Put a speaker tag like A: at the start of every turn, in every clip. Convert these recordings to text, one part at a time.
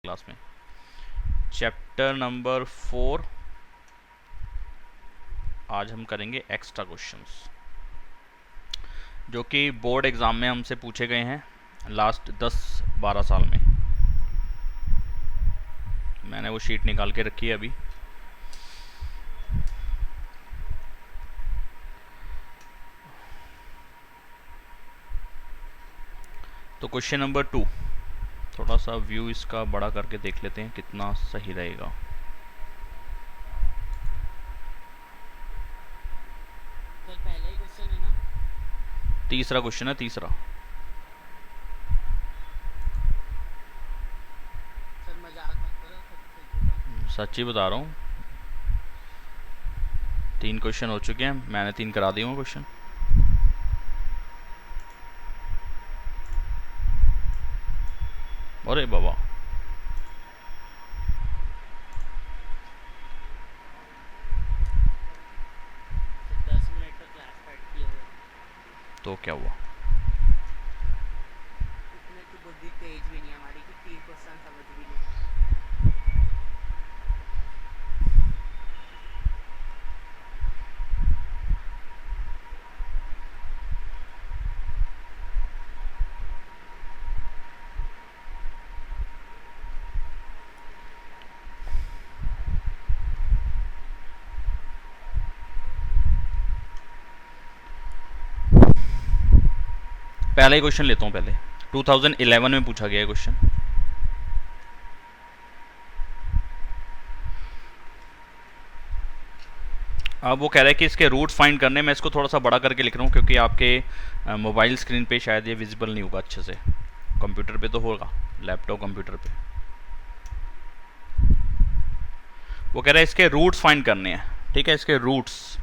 A: Class में। Chapter number 4 आज हम करेंगे एक्स्ट्रा क्वेश्चंस, जो कि बोर्ड एग्ज़ाम में हमसे पूछे गए हैं लास्ट 10-12 साल में। मैंने वो शीट निकाल के रखी है अभी। तो क्वेश्चन नंबर 2, थोड़ा सा व्यू इसका बड़ा करके देख लेते हैं कितना सही रहेगा।
B: सर पहला ही क्वेश्चन है ना?
A: तीसरा क्वेश्चन है, तीसरा।
B: सर मजाक मत करो, सच सच बताओ।
A: सच ही बता रहा हूँ, 3 क्वेश्चन हो चुके हैं, मैंने 3 करा दिए हैं क्वेश्चन। अरे बाबा,
B: सर 10 मिनट का क्लास काट किए हुए।
A: तो क्या हुआ?
B: इतने की बुद्धि तेज भी नहीं हमारी कि 3 क्वेश्चन समझ भी ले।
A: पहला ही क्वेश्चन लेता हूँ पहले। 2011 में पूछा गया है क्वेश्चन। अब वो कह रहा है कि इसके रूट्स फाइंड करने में, इसको थोड़ा सा बड़ा करके लिख रहा हूँ क्योंकि आपके मोबाइल स्क्रीन पे शायद ये विजिबल नहीं होगा अच्छे से। कंप्यूटर पे तो होगा, लैपटॉप कंप्यूटर पे। वो कह रहा है इसके रूट्स फाइंड करने हैं, ठीक है, इसके रूट्स।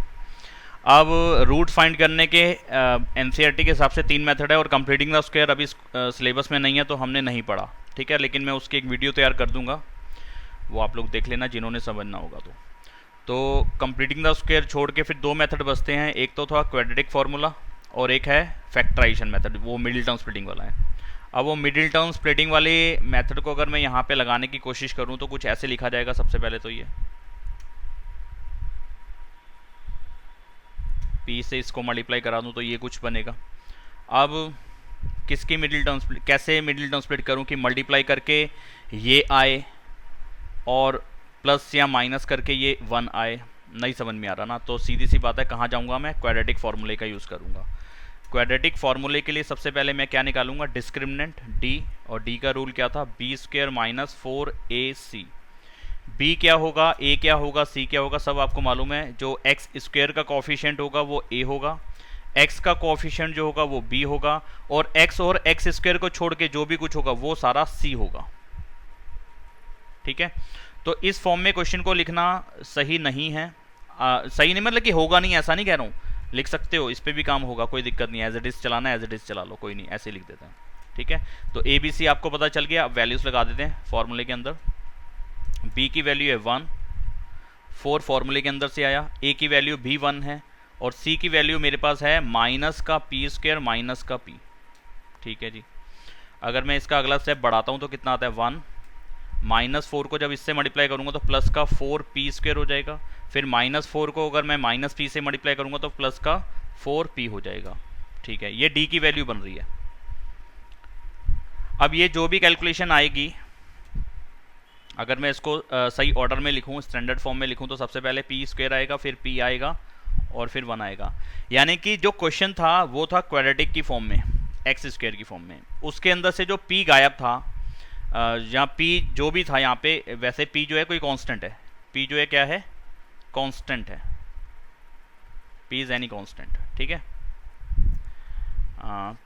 A: अब रूट फाइंड करने के एनसीईआरटी के हिसाब से 3 मेथड है, और कंप्लीटिंग द स्क्वायर अभी सिलेबस में नहीं है तो हमने नहीं पढ़ा, ठीक है, लेकिन मैं उसकी एक वीडियो तैयार कर दूंगा, वो आप लोग देख लेना जिन्होंने समझना होगा। तो कंप्लीटिंग द स्क्वायर छोड़ के फिर 2 मेथड बचते हैं, एक तो था क्वाड्रेटिक फार्मूला और एक है फैक्टराइजेशन मेथड, वो मिडिल टर्म स्प्लिटिंग वाला है। अब वो मिडिल टर्म स्प्लिटिंग वाले मेथड को अगर मैं यहाँ पे लगाने की कोशिश करूँ तो कुछ ऐसे लिखा जाएगा। सबसे पहले तो ये पी से इसको मल्टीप्लाई करा दूँ तो ये कुछ बनेगा। अब किसकी मिडिल टर्म स्प्लिट, कैसे मिडिल टर्म स्प्लिट करूँ कि मल्टीप्लाई करके ये आए और प्लस या माइनस करके ये 1 आए? नहीं समझ में आ रहा ना, तो सीधी सी बात है, कहाँ जाऊँगा मैं? क्वाड्रेटिक फार्मूले का यूज़ करूँगा। क्वाड्रेटिक फार्मूले के लिए सबसे पहले मैं क्या निकालूंगा? डिस्क्रिमिनेंट डी, और डी का रूल क्या था? B square minus 4ac। B क्या होगा, ए क्या होगा, सी क्या होगा, सब आपको मालूम है। जो एक्स स्क्वेयर का कोफिशिएंट होगा वो ए होगा, एक्स का कोफिशिएंट जो होगा वो बी होगा, और एक्स स्क्वेयर को छोड़ के जो भी कुछ होगा वो सारा सी होगा, ठीक है। तो इस फॉर्म में क्वेश्चन को लिखना सही नहीं है। सही नहीं मतलब कि होगा नहीं, ऐसा नहीं कह रहा हूँ, लिख सकते हो, इस पर भी काम होगा, कोई दिक्कत नहीं है। एज इट इज चलाना है, एज इट इज चला लो, कोई नहीं, ऐसे लिख देते हैं, ठीक है। तो ए बी सी आपको पता चल गया। अब वैल्यूज लगा देते हैं फॉर्मूले के अंदर। बी की वैल्यू है 1, 4 फॉर्मूले के अंदर से आया। ए की वैल्यू भी 1 है, और सी की वैल्यू मेरे पास है माइनस का पी स्क्वेयर माइनस का पी, ठीक है जी। अगर मैं इसका अगला स्टेप बढ़ाता हूँ तो कितना आता है? 1 माइनस 4 को जब इससे मल्टीप्लाई करूंगा तो प्लस का 4p स्क्वेयर हो जाएगा। फिर माइनस 4 को अगर मैं माइनस पी से मल्टीप्लाई करूंगा तो प्लस का 4p हो जाएगा, ठीक है। ये d की वैल्यू बन रही है। अब ये जो भी कैलकुलेशन आएगी, अगर मैं इसको सही ऑर्डर में लिखूं, स्टैंडर्ड फॉर्म में लिखूं, तो सबसे पहले पी स्क्वेयर आएगा, फिर p आएगा, और फिर 1 आएगा। यानी कि जो क्वेश्चन था वो था क्वाड्रेटिक की फॉर्म में, एक्स स्क्वेयर की फॉर्म में। उसके अंदर से जो p गायब था, यहाँ p जो भी था यहाँ पे, वैसे p जो है कोई कांस्टेंट है, p जो है क्या है? कांस्टेंट है, p इज एनी कांस्टेंट, ठीक है।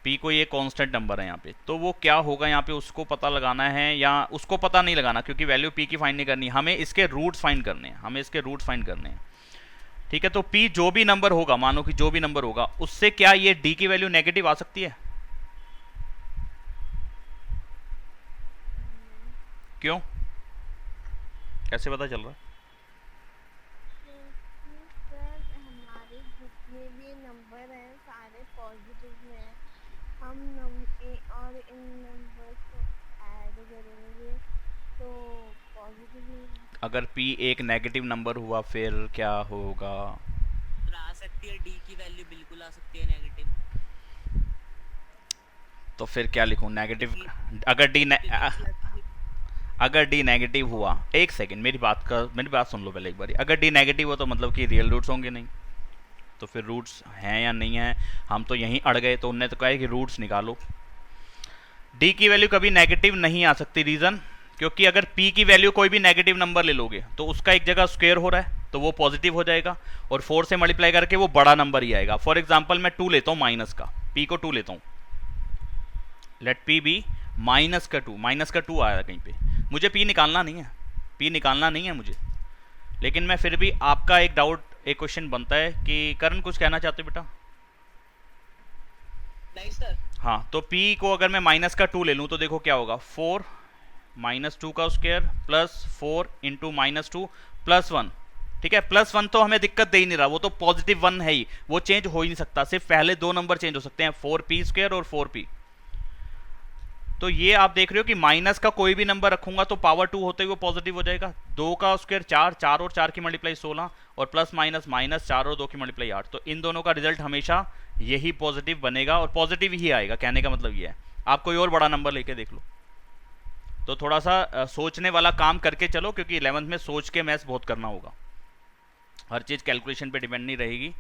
A: p को ये कांस्टेंट नंबर है यहाँ पे, तो वो क्या होगा यहाँ पे उसको पता लगाना है, या उसको पता नहीं लगाना क्योंकि वैल्यू p की फाइंड नहीं करनी, हमें इसके रूट्स फाइंड करने हैं, हमें इसके रूट्स फाइंड करने हैं, ठीक है। तो p जो भी नंबर होगा, मानो कि जो भी नंबर होगा, उससे क्या ये d की वैल्यू नेगेटिव आ सकती है? क्यों, कैसे पता चल रहा है?
C: क्योंकि सर हमारे जितने भी नंबर हैं सारे पॉजिटिव में हैं। हम और इन नंबर्स को ऐड करेंगे तो पॉजिटिव नहीं है।
A: अगर p एक नेगेटिव नंबर हुआ फिर क्या होगा?
B: फिर आ सकती है डी की वैल्यू बिल्कुल आ सकती है नेगेटिव,
A: तो फिर क्या लिखूं? नेगेटिव?
B: क्योंकि
A: अगर d
B: क्योंकि
A: अगर डी नेगेटिव हुआ, एक सेकंड मेरी बात सुन लो पहले एक बार। अगर डी नेगेटिव हो तो मतलब कि रियल रूट्स होंगे नहीं, तो फिर रूट्स हैं या नहीं हैं? हम तो यहीं अड़ गए, तो उनने तो कहा कि रूट्स निकालो। डी की वैल्यू कभी नेगेटिव नहीं आ सकती। रीज़न, क्योंकि अगर पी की वैल्यू कोई भी नेगेटिव नंबर ले लोगे तो उसका एक जगह स्क्वायर हो रहा है तो वो पॉजिटिव हो जाएगा, और 4 से मल्टीप्लाई करके वो बड़ा नंबर ही आएगा। फॉर एग्जाम्पल मैं 2 लेता हूँ माइनस का, पी को 2 लेता हूँ, लेट पी बी माइनस का 2, माइनस का 2 आया कहीं पे, मुझे पी निकालना नहीं है, पी निकालना नहीं है मुझे। लेकिन मैं फिर भी, आपका एक डाउट, एक क्वेश्चन बनता है कि करण कुछ कहना चाहते हो बेटा?
B: नहीं सर।
A: हाँ, तो p को अगर मैं माइनस का 2 ले लूँ तो देखो क्या होगा, 4 माइनस 2 का square plus 4 into minus 2 plus 1। ठीक है, प्लस 1 तो हमें दिक्कत दे ही नहीं रहा, वो तो पॉजिटिव 1 है ही, वो चेंज हो ही नहीं सकता, सिर्फ पहले दो नंबर चेंज हो सकते हैं, 4p स्क्वायर और 4p। तो ये आप देख रहे हो कि माइनस का कोई भी नंबर रखूंगा तो पावर 2 होते हुए वो पॉजिटिव हो जाएगा। 2 का स्क्वायर 4, 4 और 4 की मल्टीप्लाई 16, और प्लस माइनस माइनस 4 और 2 की मल्टीप्लाई 8, तो इन दोनों का रिजल्ट हमेशा यही पॉजिटिव बनेगा, और पॉजिटिव ही आएगा। कहने का मतलब ये है, आप कोई और बड़ा नंबर लेके देख लो। तो थोड़ा सा सोचने वाला काम करके चलो, क्योंकि 11th में सोच के मैथ्स बहुत करना होगा, हर चीज़ कैलकुलेशन पे डिपेंड नहीं रहेगी,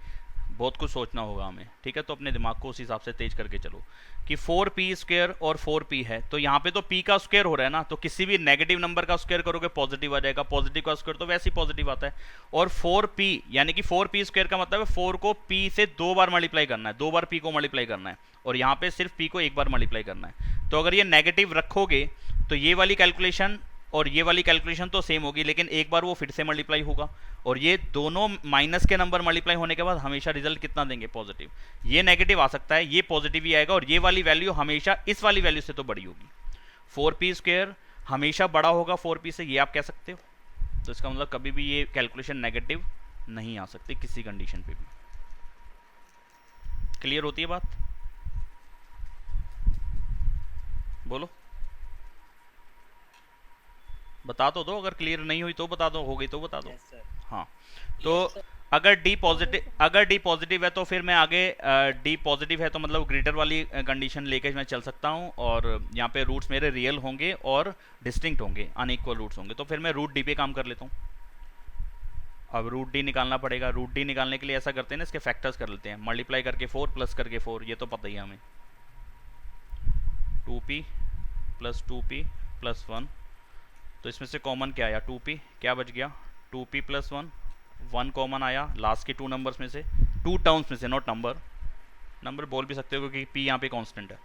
A: बहुत कुछ सोचना होगा हमें। ठीक है, तो अपने दिमाग को उस हिसाब से तेज करके चलो कि 4p स्क्वायर और 4p है, तो यहाँ पे तो p का स्क्वायर हो रहा है ना, तो किसी भी नेगेटिव नंबर का स्क्वायर करोगे पॉजिटिव आ जाएगा, पॉजिटिव का स्क्वायर तो वैसे ही पॉजिटिव आता है। और 4p यानी कि 4p स्क्वायर का मतलब है 4 को p से 2 बार मल्टीप्लाई करना है, 2 बार p को मल्टीप्लाई करना है, और यहाँ पे सिर्फ p को एक बार मल्टीप्लाई करना है। तो अगर ये नेगेटिव रखोगे तो ये वाली कैलकुलेशन और ये वाली कैलकुलेशन तो सेम होगी, लेकिन एक बार वो फिर से मल्टीप्लाई होगा, और ये दोनों माइनस के नंबर मल्टीप्लाई होने के बाद हमेशा रिजल्ट कितना देंगे? पॉजिटिव। ये नेगेटिव आ सकता है, ये पॉजिटिव ही आएगा, और ये वाली वैल्यू हमेशा इस वाली वैल्यू से तो बड़ी होगी। 4p स्क्वायर हमेशा बड़ा होगा 4p से, ये आप कह सकते हो। तो इसका मतलब कभी भी ये कैलकुलेशन नेगेटिव नहीं आ सकती किसी कंडीशन पे भी। क्लियर होती है बात? बोलो, बता तो दो, अगर क्लियर नहीं हुई तो बता दो, हो गई तो बता दो।
B: Yes sir.
A: हाँ, तो अगर डी पॉजिटिव है तो फिर मैं आगे, डी पॉजिटिव है तो मतलब ग्रेटर वाली कंडीशन लेके मैं चल सकता हूँ, और यहाँ पे रूट्स मेरे रियल होंगे और डिस्टिंक्ट होंगे, अनइक्वल रूट्स होंगे, तो फिर मैं रूट डी पे काम कर लेता हूँ। अब रूट डी निकालना पड़ेगा। रूट डी निकालने के लिए ऐसा करते हैं ना, इसके फैक्टर्स कर लेते हैं, मल्टीप्लाई करके 4 प्लस करके 4, ये तो पता ही है हमें। 2p प्लस 2p प्लस 1, तो इसमें से कॉमन क्या आया? 2p, क्या बच गया? 2p प्लस 1, 1 कॉमन आया लास्ट के 2 नंबर्स में से, 2 टर्म्स में से, नॉट नंबर, नंबर बोल भी सकते हो क्योंकि p यहाँ पे कांस्टेंट है।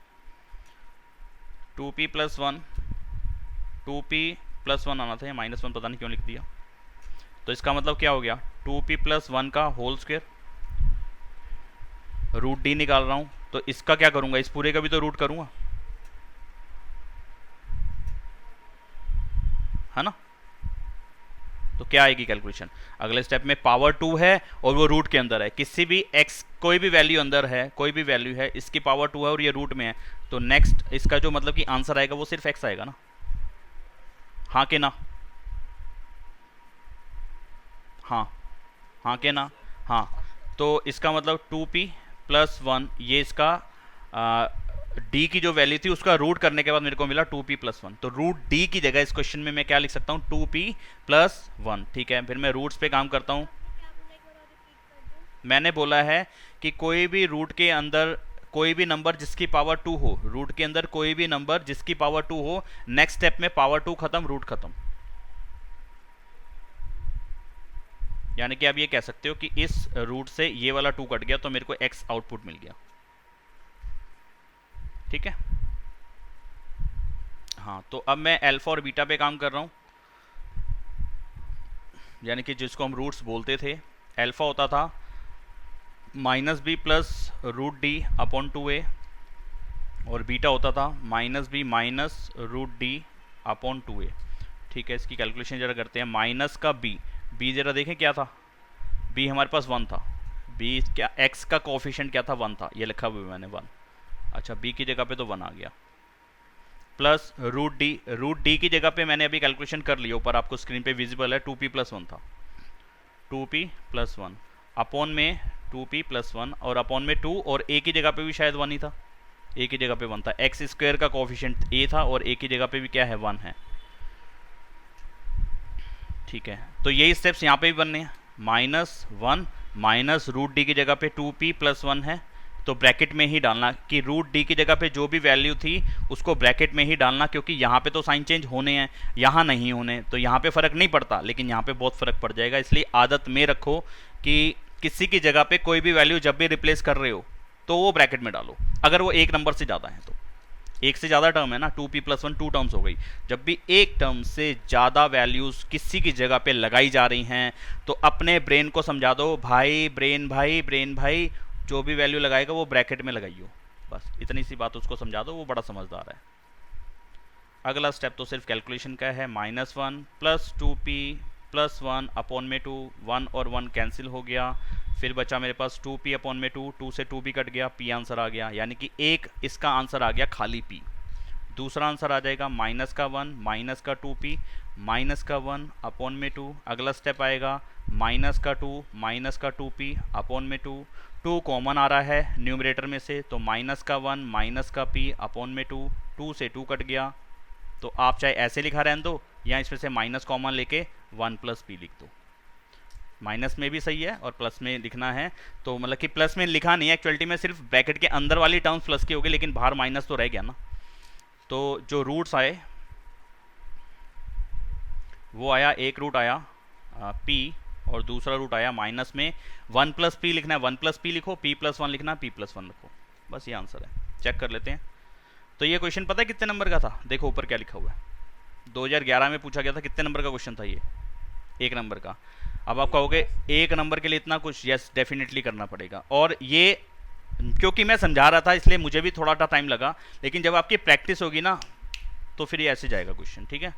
A: 2p प्लस 1, 2p प्लस 1 आना था, या माइनस 1 पता नहीं क्यों लिख दिया। तो इसका मतलब क्या हो गया? 2p प्लस 1 का होल स्क्वायर, रूट डी निकाल रहा हूँ, तो इसका क्या करूँगा? इस पूरे का भी तो रूट करूँगा, है ना? तो क्या आएगी कैलकुलेशन? अगले स्टेप में पावर 2 है और वो रूट के अंदर है, किसी भी x कोई भी वैल्यू अंदर है, कोई भी वैल्यू है, इसकी पावर 2 है और ये रूट में है, तो नेक्स्ट इसका जो मतलब कि आंसर आएगा वो सिर्फ x आएगा ना, हाँ के ना? हाँ, हाँ के ना? हाँ, तो इसका मतलब 2p प्लस 1, ये इसका d की जो वैल्यू थी उसका रूट करने के बाद मेरे को मिला 2p प्लस 1, तो रूट d की जगह इस क्वेश्चन में मैं क्या लिख सकता हूँ? 2p plus 1। ठीक है, फिर मैं रूट्स पे काम करता हूँ।
C: क्या बोला, एक बार और रिपीट कर दो।
A: मैंने बोला है कि कोई भी रूट के अंदर कोई भी नंबर जिसकी पावर 2 हो, रूट के अंदर कोई भी नंबर जिसकी पावर 2 हो, नेक्स्ट स्टेप में पावर 2 खत्म, रूट खत्म। यानी कि आप ये कह सकते हो कि इस रूट से ये वाला 2 कट गया तो मेरे को x आउटपुट मिल गया। ठीक है, हाँ, तो अब मैं अल्फा और बीटा पे काम कर रहा हूँ, यानी कि जिसको हम रूट्स बोलते थे। अल्फा होता था minus b plus root d upon 2a, और बीटा होता था minus b minus root d upon 2a। ठीक है, इसकी कैलकुलेशन जरा करते हैं। माइनस का b जरा देखें क्या था? b हमारे पास 1 था, b क्या, x का कोफिशिएंट क्या था? 1 था, ये लिखा हुआ है मैंने 1। अच्छा, b की जगह पे तो 1 आ गया, प्लस रूट डी की जगह पे मैंने अभी कैलकुलेशन कर लिया, ऊपर आपको स्क्रीन पे विजिबल है 2p+1 था, 2p+1 अपॉन में 2p+1 और अपॉन में 2 और a की जगह पे भी शायद 1 ही था, a की जगह पे 1 था, एक्स स्क्वायर का कोफिशिएंट a था और a की जगह पे भी क्या है 1 है। ठीक है, तो यही स्टेप्स यहाँ पे भी बनने हैं, -1 माइनस रूट डी की जगह पे 2p+1 है, तो ब्रैकेट में ही डालना कि रूट डी की जगह पे जो भी वैल्यू थी उसको ब्रैकेट में ही डालना, क्योंकि यहाँ पे तो साइन चेंज होने हैं, यहाँ नहीं होने, तो यहाँ पे फ़र्क नहीं पड़ता, लेकिन यहाँ पे बहुत फ़र्क पड़ जाएगा। इसलिए आदत में रखो कि किसी की जगह पे कोई भी वैल्यू जब भी रिप्लेस कर रहे हो तो वो ब्रैकेट में डालो, अगर वो एक नंबर से ज़्यादा है तो। एक से ज़्यादा टर्म है ना, 2p+1 2 टर्म्स हो गई, जब भी एक टर्म से ज़्यादा वैल्यूज़ किसी की जगह पे लगाई जा रही हैं तो अपने ब्रेन को समझा दो, भाई ब्रेन भाई जो भी वैल्यू लगाएगा वो ब्रैकेट में लगाइयो, बस इतनी सी बात उसको समझा दो, वो बड़ा समझदार है। अगला स्टेप तो सिर्फ कैलकुलेशन का है, -1 प्लस 2p+1 अपॉन में 2, 1 और 1 कैंसिल हो गया, फिर बचा मेरे पास 2p अपॉन में 2, 2 से 2 भी कट गया, p आंसर आ गया, यानी कि एक इसका आंसर आ गया खाली p। दूसरा आंसर आ जाएगा -1 माइनस का 2p माइनस का 1 अपॉन में 2। अगला स्टेप आएगा -2 माइनस का 2p अपॉन में 2, 2 कॉमन आ रहा है न्यूमरेटर में से, तो -1 माइनस का p अपॉन में 2, 2 से 2 कट गया, तो आप चाहे ऐसे लिखा रहने दो या इसमें से माइनस कॉमन लेके 1 + p लिख दो। माइनस में भी सही है और प्लस में लिखना है, तो मतलब कि प्लस में लिखा नहीं है एक्चुअलिटी में, सिर्फ ब्रैकेट के अंदर वाली टर्म्स प्लस की होगी, लेकिन बाहर माइनस तो रह गया ना। तो जो रूट्स आए वो आया, एक रूट आया p और दूसरा रूट आया माइनस में 1 + p लिखना है, 1 + p लिखो, p+1 लिखना, p+1 लिखो, बस ये आंसर है। चेक कर लेते हैं। तो ये क्वेश्चन पता है कितने नंबर का था, देखो ऊपर क्या लिखा हुआ है, 2011 में पूछा गया था, कितने नंबर का क्वेश्चन था ये, 1 नंबर का। अब आप कहोगे 1 नंबर के लिए इतना कुछ, यस डेफिनेटली करना पड़ेगा, और ये क्योंकि मैं समझा रहा था इसलिए मुझे भी थोड़ा टाइम लगा, लेकिन जब आपकी प्रैक्टिस होगी ना तो फिर ये ऐसे जाएगा क्वेश्चन। ठीक है,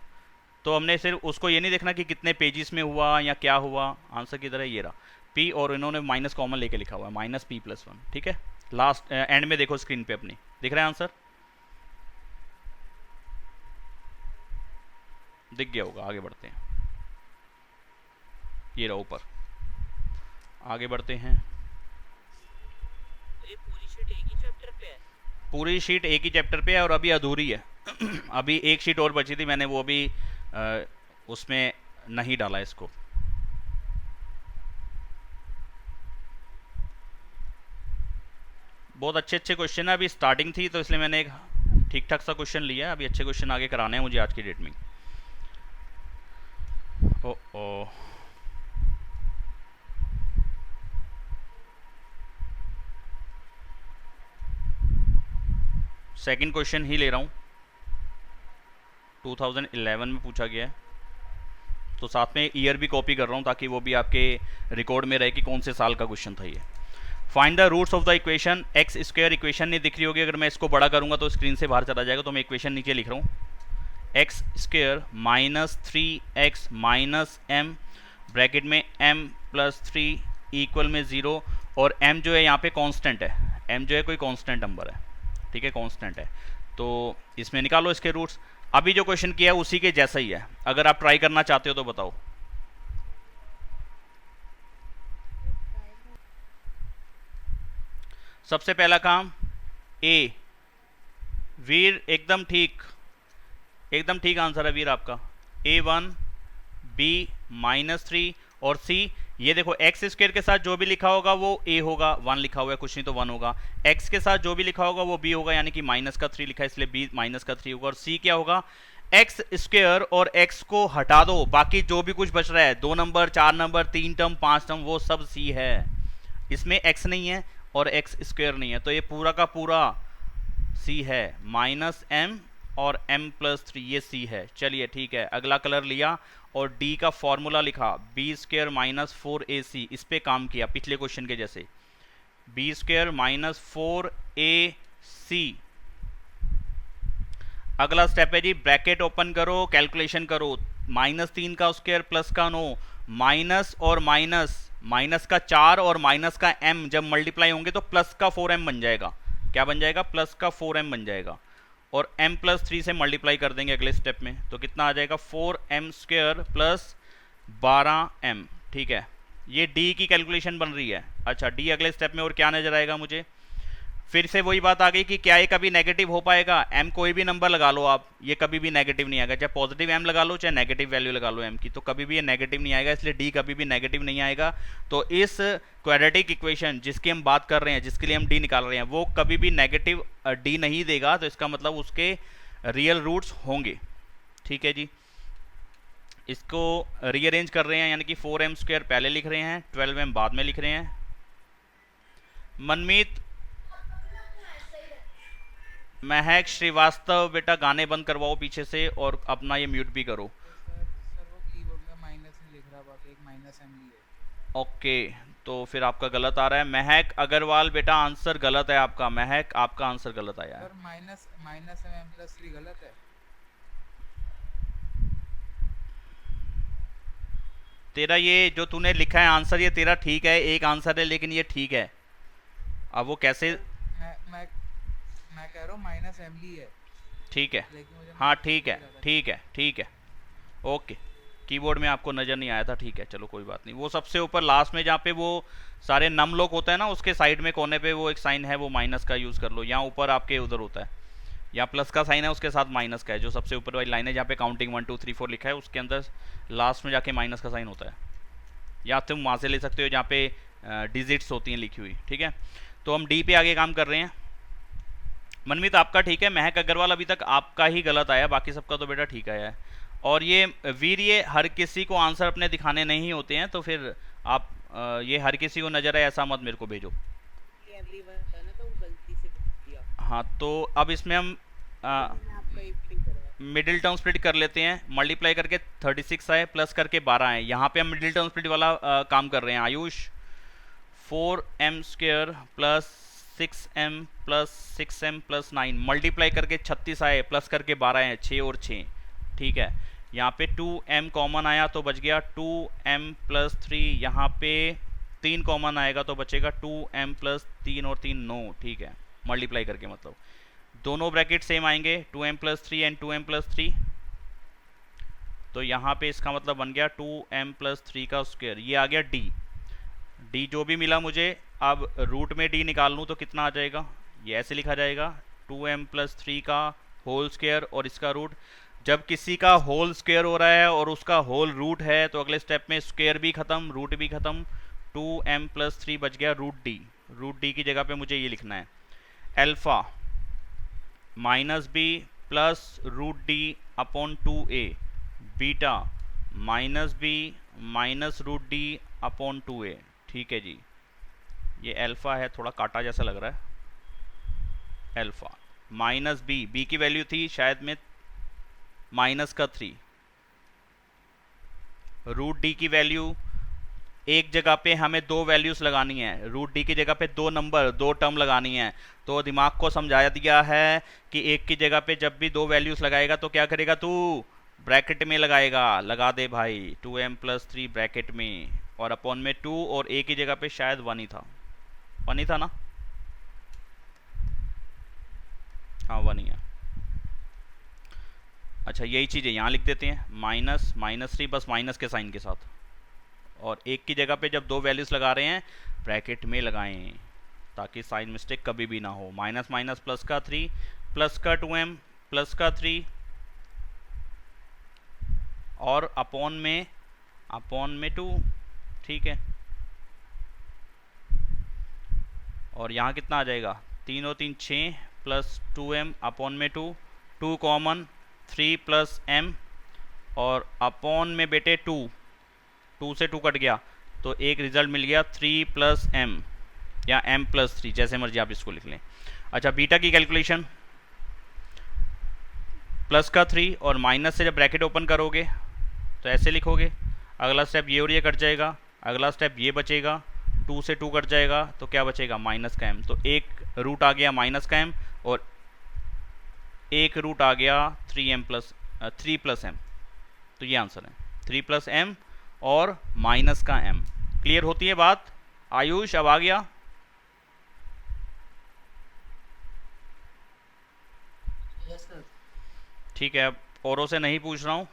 A: तो हमने सिर्फ उसको ये नहीं देखना कि कितने पेजेस में हुआ या क्या हुआ, आंसर की तरह ये रहा p, और इन्होंने माइनस कॉमन लेके लिखा हुआ है -p+1। ठीक है, लास्ट एंड में देखो स्क्रीन पे अपनी, दिख रहा है आंसर, दिख गया होगा। आगे बढ़ते हैं, ये रहा ऊपर, आगे बढ़ते हैं।
B: ये पूरी शीट एक ही चैप्टर पे है?
A: पूरी शीट एक ही चैप्टर पे है और अभी अधूरी है अभी एक शीट और बची थी, मैंने वो भी उसमें नहीं डाला इसको। बहुत अच्छे अच्छे क्वेश्चन है, अभी स्टार्टिंग थी तो इसलिए मैंने एक ठीक ठाक सा क्वेश्चन लिया है, अभी अच्छे क्वेश्चन आगे कराने हैं मुझे आज की डेट में। ओ सेकंड क्वेश्चन ही ले रहा हूँ, 2011 में पूछा गया है, तो साथ में ईयर भी कॉपी कर रहा हूँ ताकि वो भी आपके रिकॉर्ड में रहे कि कौन से साल का क्वेश्चन था ये। Find the roots of the equation x square, equation नहीं दिख रही होगी, अगर मैं इसको बड़ा करूँगा तो स्क्रीन से बाहर चला जाएगा, तो मैं इक्वेशन नीचे लिख रहा हूँ, x square -3x -m bracket में m + 3 इक्वल में 0, और m जो है यहाँ पे कांस्टेंट है, m जो है कोई कांस्टेंट नंबर है, ठीक है कांस्टेंट है, तो इसमें निकालो इसके रूट्स। अभी जो क्वेश्चन किया है उसी के जैसा ही है, अगर आप ट्राई करना चाहते हो तो बताओ। सबसे पहला काम ए, वीर एकदम ठीक आंसर है वीर आपका, A1 B -3 और C, ये देखो एक्स स्क्वायर के साथ जो भी लिखा होगा वो a होगा, 1 लिखा हुआ है कुछ नहीं तो 1 होगा, x के साथ जो भी लिखा होगा वो b होगा, यानी कि -3 लिखा है इसलिए b -3 होगा, और c क्या होगा, एक्स स्क्वायर और x को हटा दो, बाकी जो भी कुछ बच रहा है 2 नंबर 4 नंबर 3 टर्म 5 टर्म वो सब c है, इसमें x नहीं है और x स्क्वायर नहीं है, तो ये पूरा का पूरा c है, -m और m + 3 ये c है। चलिए ठीक है, अगला कलर लिया और d का फॉर्मूला लिखा, b² - 4ac, इस पे काम किया पिछले क्वेश्चन के जैसे, b² - 4ac। अगला स्टेप है जी, ब्रैकेट ओपन करो, कैलकुलेशन करो, -3 का स्क्वायर प्लस का 9, माइनस और माइनस का 4 और माइनस का m जब मल्टीप्लाई होंगे तो प्लस का 4m बन जाएगा, क्या बन जाएगा, प्लस का 4m बन जाएगा, और m+3 से मल्टीप्लाई कर देंगे अगले स्टेप में, तो कितना आ जाएगा 4m² प्लस 12m। ठीक है, ये d की कैलकुलेशन बन रही है। अच्छा, d अगले स्टेप में और क्या नजर आएगा मुझे, फिर से वही बात आ गई कि क्या ये कभी नेगेटिव हो पाएगा। m कोई भी नंबर लगा लो आप, ये कभी भी नेगेटिव नहीं आएगा, चाहे पॉजिटिव m लगा लो चाहे नेगेटिव वैल्यू लगा लो m की, तो कभी भी ये नेगेटिव नहीं आएगा, इसलिए d कभी भी नेगेटिव नहीं आएगा। तो इस क्वाड्रेटिक इक्वेशन जिसकी हम बात कर रहे हैं, जिसके लिए हम d निकाल रहे हैं, वो कभी भी नेगेटिव d नहीं देगा, तो इसका मतलब उसके रियल रूट्स होंगे। ठीक है जी, इसको रीअरेंज कर रहे हैं, यानी कि 4m² पहले लिख रहे हैं, 12m बाद में लिख रहे हैं। मनमीत, महक श्रीवास्तव, बेटा गाने बंद करवाओ पीछे से और अपना ये म्यूट भी करो।
D: सर वो कीबोर्ड में माइनस नहीं लिख रहा, बाकी एक माइनस m है।
A: ओके, तो फिर आपका गलत आ रहा है। महक अग्रवाल, बेटा आंसर गलत है आपका। महक, आपका आंसर गलत आया है।
D: सर माइनस m+3 गलत है।
A: तेरा ये जो तूने लिखा है आंसर, ये तेरा ठीक है, एक आंसर है, लेकिन ये ठीक है। अब वो कैसे,
D: मैं कह रहा हूँ माइनस m ही है।
A: ठीक है,
D: लेकिन मुझे
A: हाँ
D: minus
A: ठीक है,
D: नहीं लगा।
A: ठीक है, ठीक है, ओके। कीबोर्ड में आपको नज़र नहीं आया था, ठीक है, चलो कोई बात नहीं। वो सबसे ऊपर लास्ट में जहाँ पे वो सारे नम लोग होता है ना, उसके साइड में कोने पे वो एक साइन है, वो माइनस का यूज़ कर लो। यहाँ ऊपर आपके उधर होता है, यहाँ प्लस का साइन है, उसके साथ माइनस का है, जो सबसे ऊपर वाली लाइन है जहाँ पे काउंटिंग 1 2 3 4 लिखा है, उसके अंदर लास्ट में जाके माइनस का साइन होता है। या तुम वहाँ से ले सकते हो जहाँ पे डिजिट्स होती हैं लिखी हुई। ठीक है, तो हम डी पे आगे काम कर रहे हैं। मनमीत आपका ठीक है, महक अग्रवाल अभी तक आपका ही गलत आया, बाकी सबका तो बेटा ठीक आया है। और ये वीर, ये हर किसी को आंसर अपने दिखाने नहीं होते हैं, तो फिर आप ये हर किसी को नजर आए ऐसा मत मेरे को भेजो।
B: एवरीवन था ना, तो गलती से कर दिया।
A: हाँ, तो अब इसमें हम
B: मैंने आपका ही प्रिंट करवाया।
A: मिडिल टर्म स्प्लिट कर लेते हैं। मल्टीप्लाई करके 36 आए, प्लस करके 12 आए। यहाँ पे हम मिडिल टर्म स्प्लिट वाला काम कर रहे हैं। Ayush, 4m² plus 6m plus 6m plus 9 multiply करके 36 आए, प्लस करके 12 आए, 6 और 6। ठीक है, यहाँ पे 2m कॉमन आया तो बच गया 2m प्लस 3। यहाँ पे 3 कॉमन आएगा तो बचेगा 2m प्लस 3 और 3 9। ठीक है, मल्टीप्लाई करके मतलब दोनों ब्रैकेट सेम आएंगे, 2m plus 3 and 2m plus 3। तो यहाँ पे इसका मतलब बन गया 2m प्लस 3 का स्क्वायर। ये आ गया d जो भी मिला मुझे। अब रूट में d निकाल लूँ तो कितना आ जाएगा, ये ऐसे लिखा जाएगा 2m प्लस 3 का होल स्क्वायर और इसका रूट। जब किसी का होल स्क्वायर हो रहा है और उसका होल रूट है, तो अगले स्टेप में स्क्वायर भी खत्म, रूट भी खत्म। 2m प्लस 3 बच गया रूट d। रूट d की जगह पे मुझे ये लिखना है, alpha minus b plus root d upon 2a, beta minus b minus root d upon 2a। ठीक है जी, ये अल्फा है, थोड़ा काटा जैसा लग रहा है। अल्फा माइनस b की वैल्यू थी शायद में माइनस का 3। रूट d की वैल्यू, एक जगह पे हमें 2 वैल्यूज लगानी है, रूट d की जगह पे 2 नंबर 2 टर्म लगानी है। तो दिमाग को समझाया दिया है कि एक की जगह पे जब भी 2 वैल्यूज लगाएगा तो क्या करेगा तू, ब्रैकेट में लगाएगा। लगा दे भाई, 2m प्लस 3 ब्रैकेट में और अपॉन में 2, और a की जगह पे शायद 1 ही था, 1 ही था ना, हाँ 1 ही है। अच्छा, यही चीज़ है, यहाँ लिख देते हैं माइनस माइनस 3, बस माइनस के साइन के साथ। और एक की जगह पे जब 2 वैल्यूज लगा रहे हैं ब्रैकेट में लगाएं, ताकि साइन मिस्टेक कभी भी ना हो। माइनस माइनस प्लस का 3, प्लस का 2m प्लस का 3 और अपॉन में 2। ठीक है, और यहाँ कितना आ जाएगा, 3 और 3 6 प्लस 2m अपॉन में 2, 2 कॉमन, 3 प्लस m और अपॉन में बेटे 2 से 2 कट गया तो एक रिजल्ट मिल गया 3 प्लस m या m प्लस 3, जैसे मर्जी आप इसको लिख लें। अच्छा, बीटा की कैलकुलेशन, प्लस का 3 और माइनस से जब ब्रैकेट ओपन करोगे तो ऐसे लिखोगे। अगला स्टेप ये और ये कट जाएगा, अगला स्टेप ये बचेगा, 2 से 2 कट जाएगा तो क्या बचेगा, माइनस का m। तो एक रूट आ गया माइनस का m और एक रूट आ गया 3 प्लस m। तो ये आंसर है 3 प्लस m और माइनस का m। क्लियर होती है बात? आयुष अब आ गया?
B: यस
A: ठीक है, अब औरों से नहीं पूछ रहा हूँ,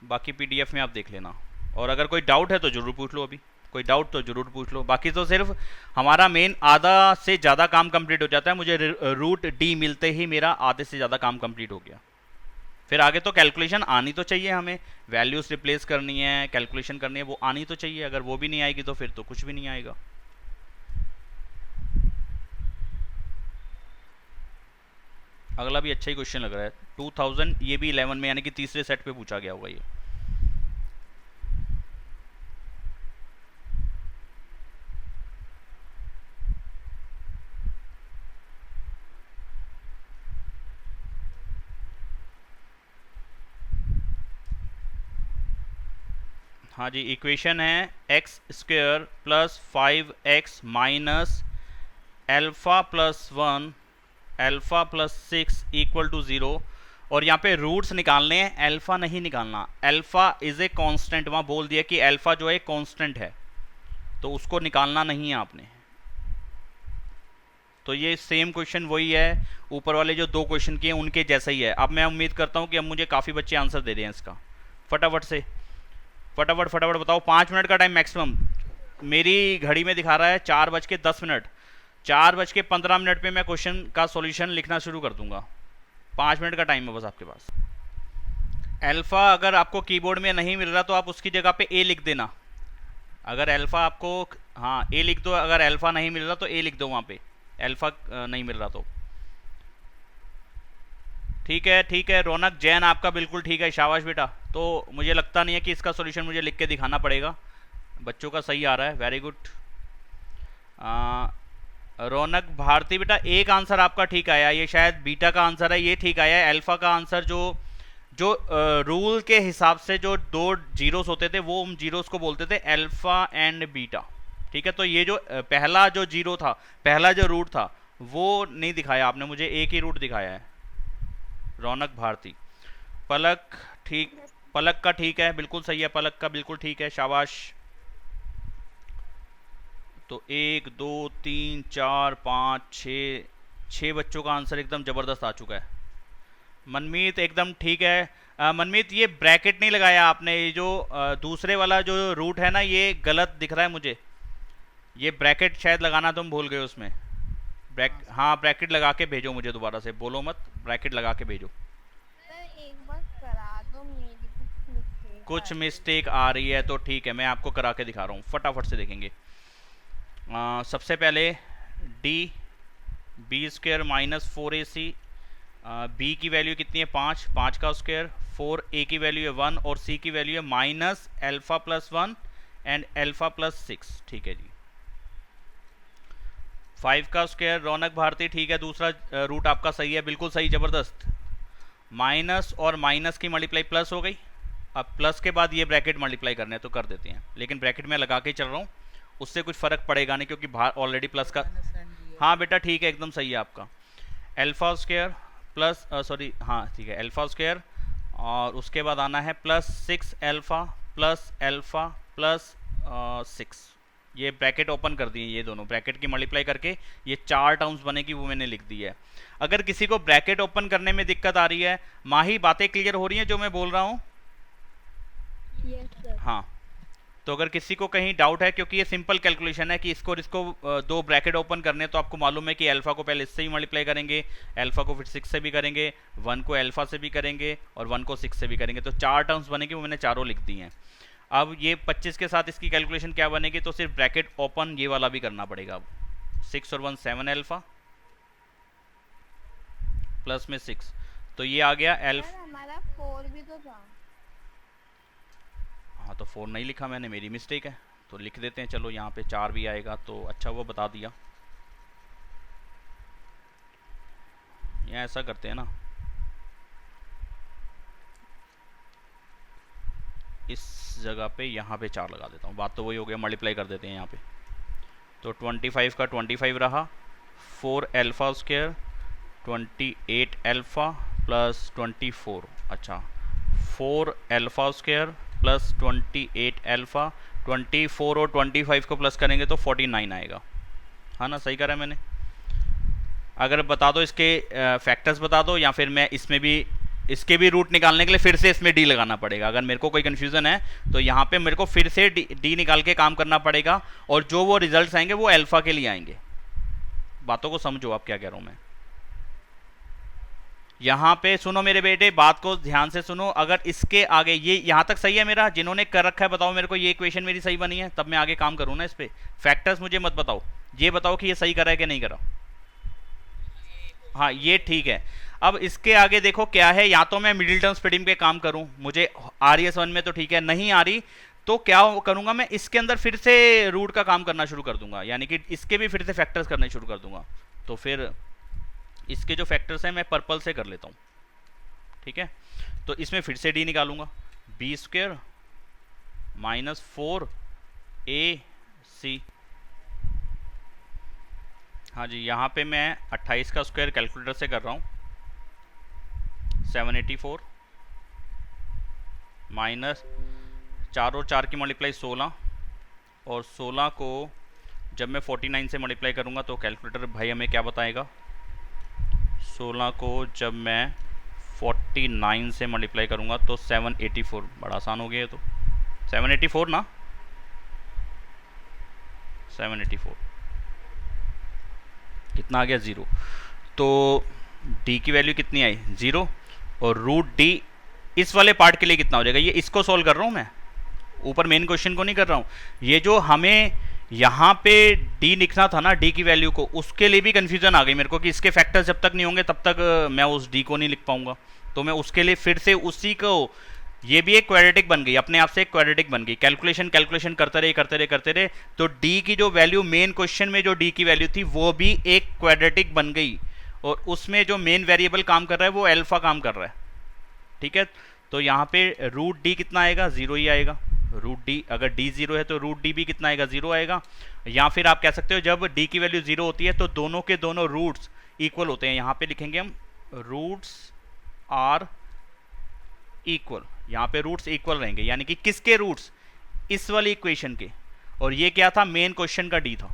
A: बाकी पीडीएफ में आप देख लेना, और अगर कोई डाउट है तो ज़रूर पूछ लो, अभी कोई डाउट तो ज़रूर पूछ लो। बाकी तो सिर्फ हमारा मेन आधा से ज़्यादा काम कंप्लीट हो जाता है, मुझे रूट डी मिलते ही मेरा आधे से ज़्यादा काम कंप्लीट हो गया। फिर आगे तो कैलकुलेशन आनी तो चाहिए, हमें वैल्यूज़ रिप्लेस करनी है, कैलकुलेशन करनी है, वो आनी तो चाहिए। अगर वो भी नहीं आएगी तो फिर तो कुछ भी नहीं आएगा। अगला भी अच्छा ही क्वेश्चन लग रहा है, 2000, ये भी 11 में यानी कि तीसरे सेट पे पूछा गया होगा ये। हाँ जी, इक्वेशन है x square plus 5x minus alpha plus 1 alpha plus 6 equal to 0, और यहाँ पे रूट्स निकालने हैं, अल्फ़ा नहीं निकालना। अल्फ़ा इज़ ए कांस्टेंट, वहाँ बोल दिया कि अल्फ़ा जो है कांस्टेंट है, तो उसको निकालना नहीं है आपने। तो ये सेम क्वेश्चन वही है, ऊपर वाले जो दो क्वेश्चन किए उनके जैसा ही है। अब मैं उम्मीद करता हूँ कि अब मुझे काफ़ी बच्चे आंसर दे दें इसका। फटाफट से फटाफट फटाफट बताओ, 5 मिनट का टाइम मैक्सिमम। मेरी घड़ी में दिखा रहा है 4:10। 4:15 पे मैं क्वेश्चन का सॉल्यूशन लिखना शुरू कर दूंगा। 5 मिनट का टाइम है बस आपके पास। अल्फ़ा अगर आपको कीबोर्ड में नहीं मिल रहा तो आप उसकी जगह पे ए लिख देना। अगर अल्फ़ा आपको, हाँ ए लिख दो, अगर अल्फ़ा नहीं मिल रहा तो ए लिख दो वहाँ पे, अल्फ़ा नहीं मिल रहा तो। ठीक है ठीक है, रौनक जैन आपका बिल्कुल ठीक है, शाबाश बेटा। तो मुझे लगता नहीं है कि इसका सॉल्यूशन मुझे लिख के दिखाना पड़ेगा, बच्चों का सही आ रहा है, वेरी गुड। रौनक भारती बेटा, एक आंसर आपका ठीक आया, ये शायद बीटा का आंसर है, ये ठीक आया है। अल्फ़ा का आंसर जो रूल के हिसाब से जो दो जीरोस होते थे वो हम जीरोस को बोलते थे अल्फ़ा एंड बीटा। ठीक है, तो ये जो पहला जो जीरो था, पहला जो रूट था वो नहीं दिखाया आपने मुझे, एक ही रूट दिखाया है। रौनक भारती, पलक ठीक, पलक का ठीक है, बिल्कुल सही है, पलक का बिल्कुल ठीक है, शाबाश। तो 1 2 3 4 5 6 बच्चों का आंसर एकदम ज़बरदस्त आ चुका है। मनमीत एकदम ठीक है। मनमीत ये ब्रैकेट नहीं लगाया आपने, ये जो दूसरे वाला जो रूट है ना ये गलत दिख रहा है मुझे, ये ब्रैकेट शायद लगाना तुम भूल गए उसमें। हाँ ब्रैकेट लगा के भेजो मुझे, दोबारा से बोलो मत, ब्रैकेट लगा के भेजो।
C: एक बार करा दो, मेरी
A: कुछ मिस्टेक आ रही है तो ठीक है, मैं आपको करा के दिखा रहा हूँ, फटाफट से देखेंगे। सबसे पहले D b square minus 4ac, b की वैल्यू कितनी है 5, 5 का स्क्वायर, 4a की वैल्यू है 1 और c की वैल्यू है minus alpha plus 1 and alpha plus 6। ठीक है जी, 5 का स्क्वायर, रौनक भारती ठीक है, दूसरा रूट आपका सही है, बिल्कुल सही, ज़बरदस्त। माइनस और माइनस की मल्टीप्लाई प्लस हो गई, अब प्लस के बाद ये ब्रैकेट मल्टीप्लाई करने हैं तो कर देते हैं, लेकिन ब्रैकेट में लगा के चल रहा हूँ, उससे कुछ फ़र्क पड़ेगा नहीं क्योंकि बाहर ऑलरेडी प्लस का। हाँ बेटा ठीक है, एकदम सही है आपका। अल्फ़ा स्क्वायर प्लस सॉरी हाँ ठीक है, अल्फ़ा स्क्वायर और उसके बाद आना है प्लस 6 अल्फ़ा प्लस 6। ये ब्रैकेट ओपन कर दिए, ये दोनों ब्रैकेट की मल्टीप्लाई करके ये 4 टर्म्स बनेगी, वो मैंने लिख दी है। अगर किसी को ब्रैकेट ओपन करने में दिक्कत आ रही है, माही बातें क्लियर हो रही हैं जो मैं बोल रहा हूँ?
C: Yes, sir.
A: हाँ, तो अगर किसी को कहीं डाउट है, क्योंकि ये सिंपल कैलकुलेशन है कि इसको दो ब्रैकेट ओपन करने, तो आपको मालूम है कि अल्फ़ा को पहले इससे ही मल्टीप्लाई करेंगे, अल्फ़ा को फिर 6 से भी करेंगे, 1 को अल्फ़ा से भी करेंगे और 1 को 6 से भी करेंगे, तो 4 टर्म्स बनेगी, वो मैंने चारों लिख दी हैं। अब ये 25 के साथ इसकी कैलकुलेशन क्या बनेगी, तो सिर्फ ब्रैकेट ओपन ये वाला भी करना पड़ेगा। अब 6 और 1 7 अल्फ़ा प्लस में 6, तो ये आ गया
C: सर हमारा 4 भी तो था।
A: हाँ तो 4 नहीं लिखा मैंने, मेरी मिस्टेक है, तो लिख देते हैं। चलो यहाँ पे 4 भी आएगा, तो अच्छा हुआ बता दिया। यहाँ ऐसा करते हैं ना, इस जगह पे यहाँ पे 4 लगा देता हूँ, बात तो वही हो गया, मल्टीप्लाई कर देते हैं यहाँ पे। तो 25 का 25 रहा, 4 अल्फ़ा स्क्वायर 28 अल्फ़ा प्लस 24, अच्छा 4 अल्फ़ा स्क्वायर प्लस 28 अल्फ़ा, 24 और 25 को प्लस करेंगे तो 49 आएगा, हाँ ना, सही करा मैंने? अगर बता दो इसके फैक्टर्स बता दो, या फिर मैं इसमें भी इसके भी रूट निकालने के लिए फिर से इसमें डी लगाना पड़ेगा। अगर मेरे को कोई कन्फ्यूजन है तो यहाँ पे मेरे को फिर से डी निकाल के काम करना पड़ेगा, और जो वो रिजल्ट्स आएंगे वो अल्फा के लिए आएंगे। बातों को समझो आप क्या कह रहा हूँ मैं। यहाँ पे सुनो मेरे बेटे, बात को ध्यान से सुनो। अगर इसके आगे ये यहाँ तक सही है मेरा, जिन्होंने कर रखा है बताओ मेरे को ये इक्वेशन मेरी सही बनी है, तब मैं आगे काम करूँ ना इस पे। फैक्टर्स मुझे मत बताओ, ये बताओ कि ये सही करा है कि नहीं करा। हाँ ये ठीक है। अब इसके आगे देखो क्या है, या तो मैं मिडिल टर्म स्प्लिटिंग पे काम करूं, मुझे आ रही है समझ में तो ठीक है, नहीं आ रही तो क्या करूंगा मैं, इसके अंदर फिर से रूट का काम करना शुरू कर दूंगा, यानी कि इसके भी फिर से फैक्टर्स करने शुरू कर दूंगा। तो फिर इसके जो फैक्टर्स हैं मैं पर्पल से कर लेता हूँ, ठीक है। तो इसमें फिर से डी निकालूंगा, बी स्क्वेयर माइनस 4ac। हाँ जी, यहाँ पे मैं 28 का स्क्वायर कैलकुलेटर से कर रहा हूँ, 784 माइनस 4 और 4 की मल्टीप्लाई 16, और 16 को जब मैं 49 से मल्टीप्लाई करूँगा तो कैलकुलेटर भाई हमें क्या बताएगा। 16 को जब मैं 49 से मल्टीप्लाई करूँगा तो 784, बड़ा आसान हो गया है। तो 784 ना, 784 कितना आ गया 0। तो d की वैल्यू कितनी आई 0, और रूट d इस वाले पार्ट के लिए कितना हो जाएगा, ये इसको सॉल्व कर रहा हूँ मैं, ऊपर मेन क्वेश्चन को नहीं कर रहा हूँ। ये जो हमें यहाँ पे d लिखना था ना, d की वैल्यू को, उसके लिए भी कन्फ्यूजन आ गई मेरे को कि इसके फैक्टर्स जब तक नहीं होंगे तब तक मैं उस d को नहीं लिख पाऊंगा। तो मैं उसके लिए फिर से उसी को, ये भी एक क्वाड्रेटिक बन गई, अपने आप से एक क्वाड्रेटिक बन गई, कैलकुलेशन करते रहे, तो d की जो वैल्यू मेन क्वेश्चन में जो d की वैल्यू थी वो भी एक क्वाड्रेटिक बन गई, और उसमें जो मेन वेरिएबल काम कर रहा है वो अल्फा काम कर रहा है, ठीक है। तो यहाँ पे रूट d कितना आएगा, 0 ही आएगा। रूट d, अगर d 0 है तो रूट d भी कितना आएगा, 0 आएगा। या फिर आप कह सकते हो जब d की वैल्यू 0 होती है तो दोनों के दोनों रूट्स इक्वल होते हैं। यहाँ पे लिखेंगे हम रूट्स आर इक्वल, यहाँ पे रूट्स इक्वल रहेंगे, यानी कि किसके रूट्स, इस वाली इक्वेशन के। और ये क्या था, मेन क्वेश्चन का d था,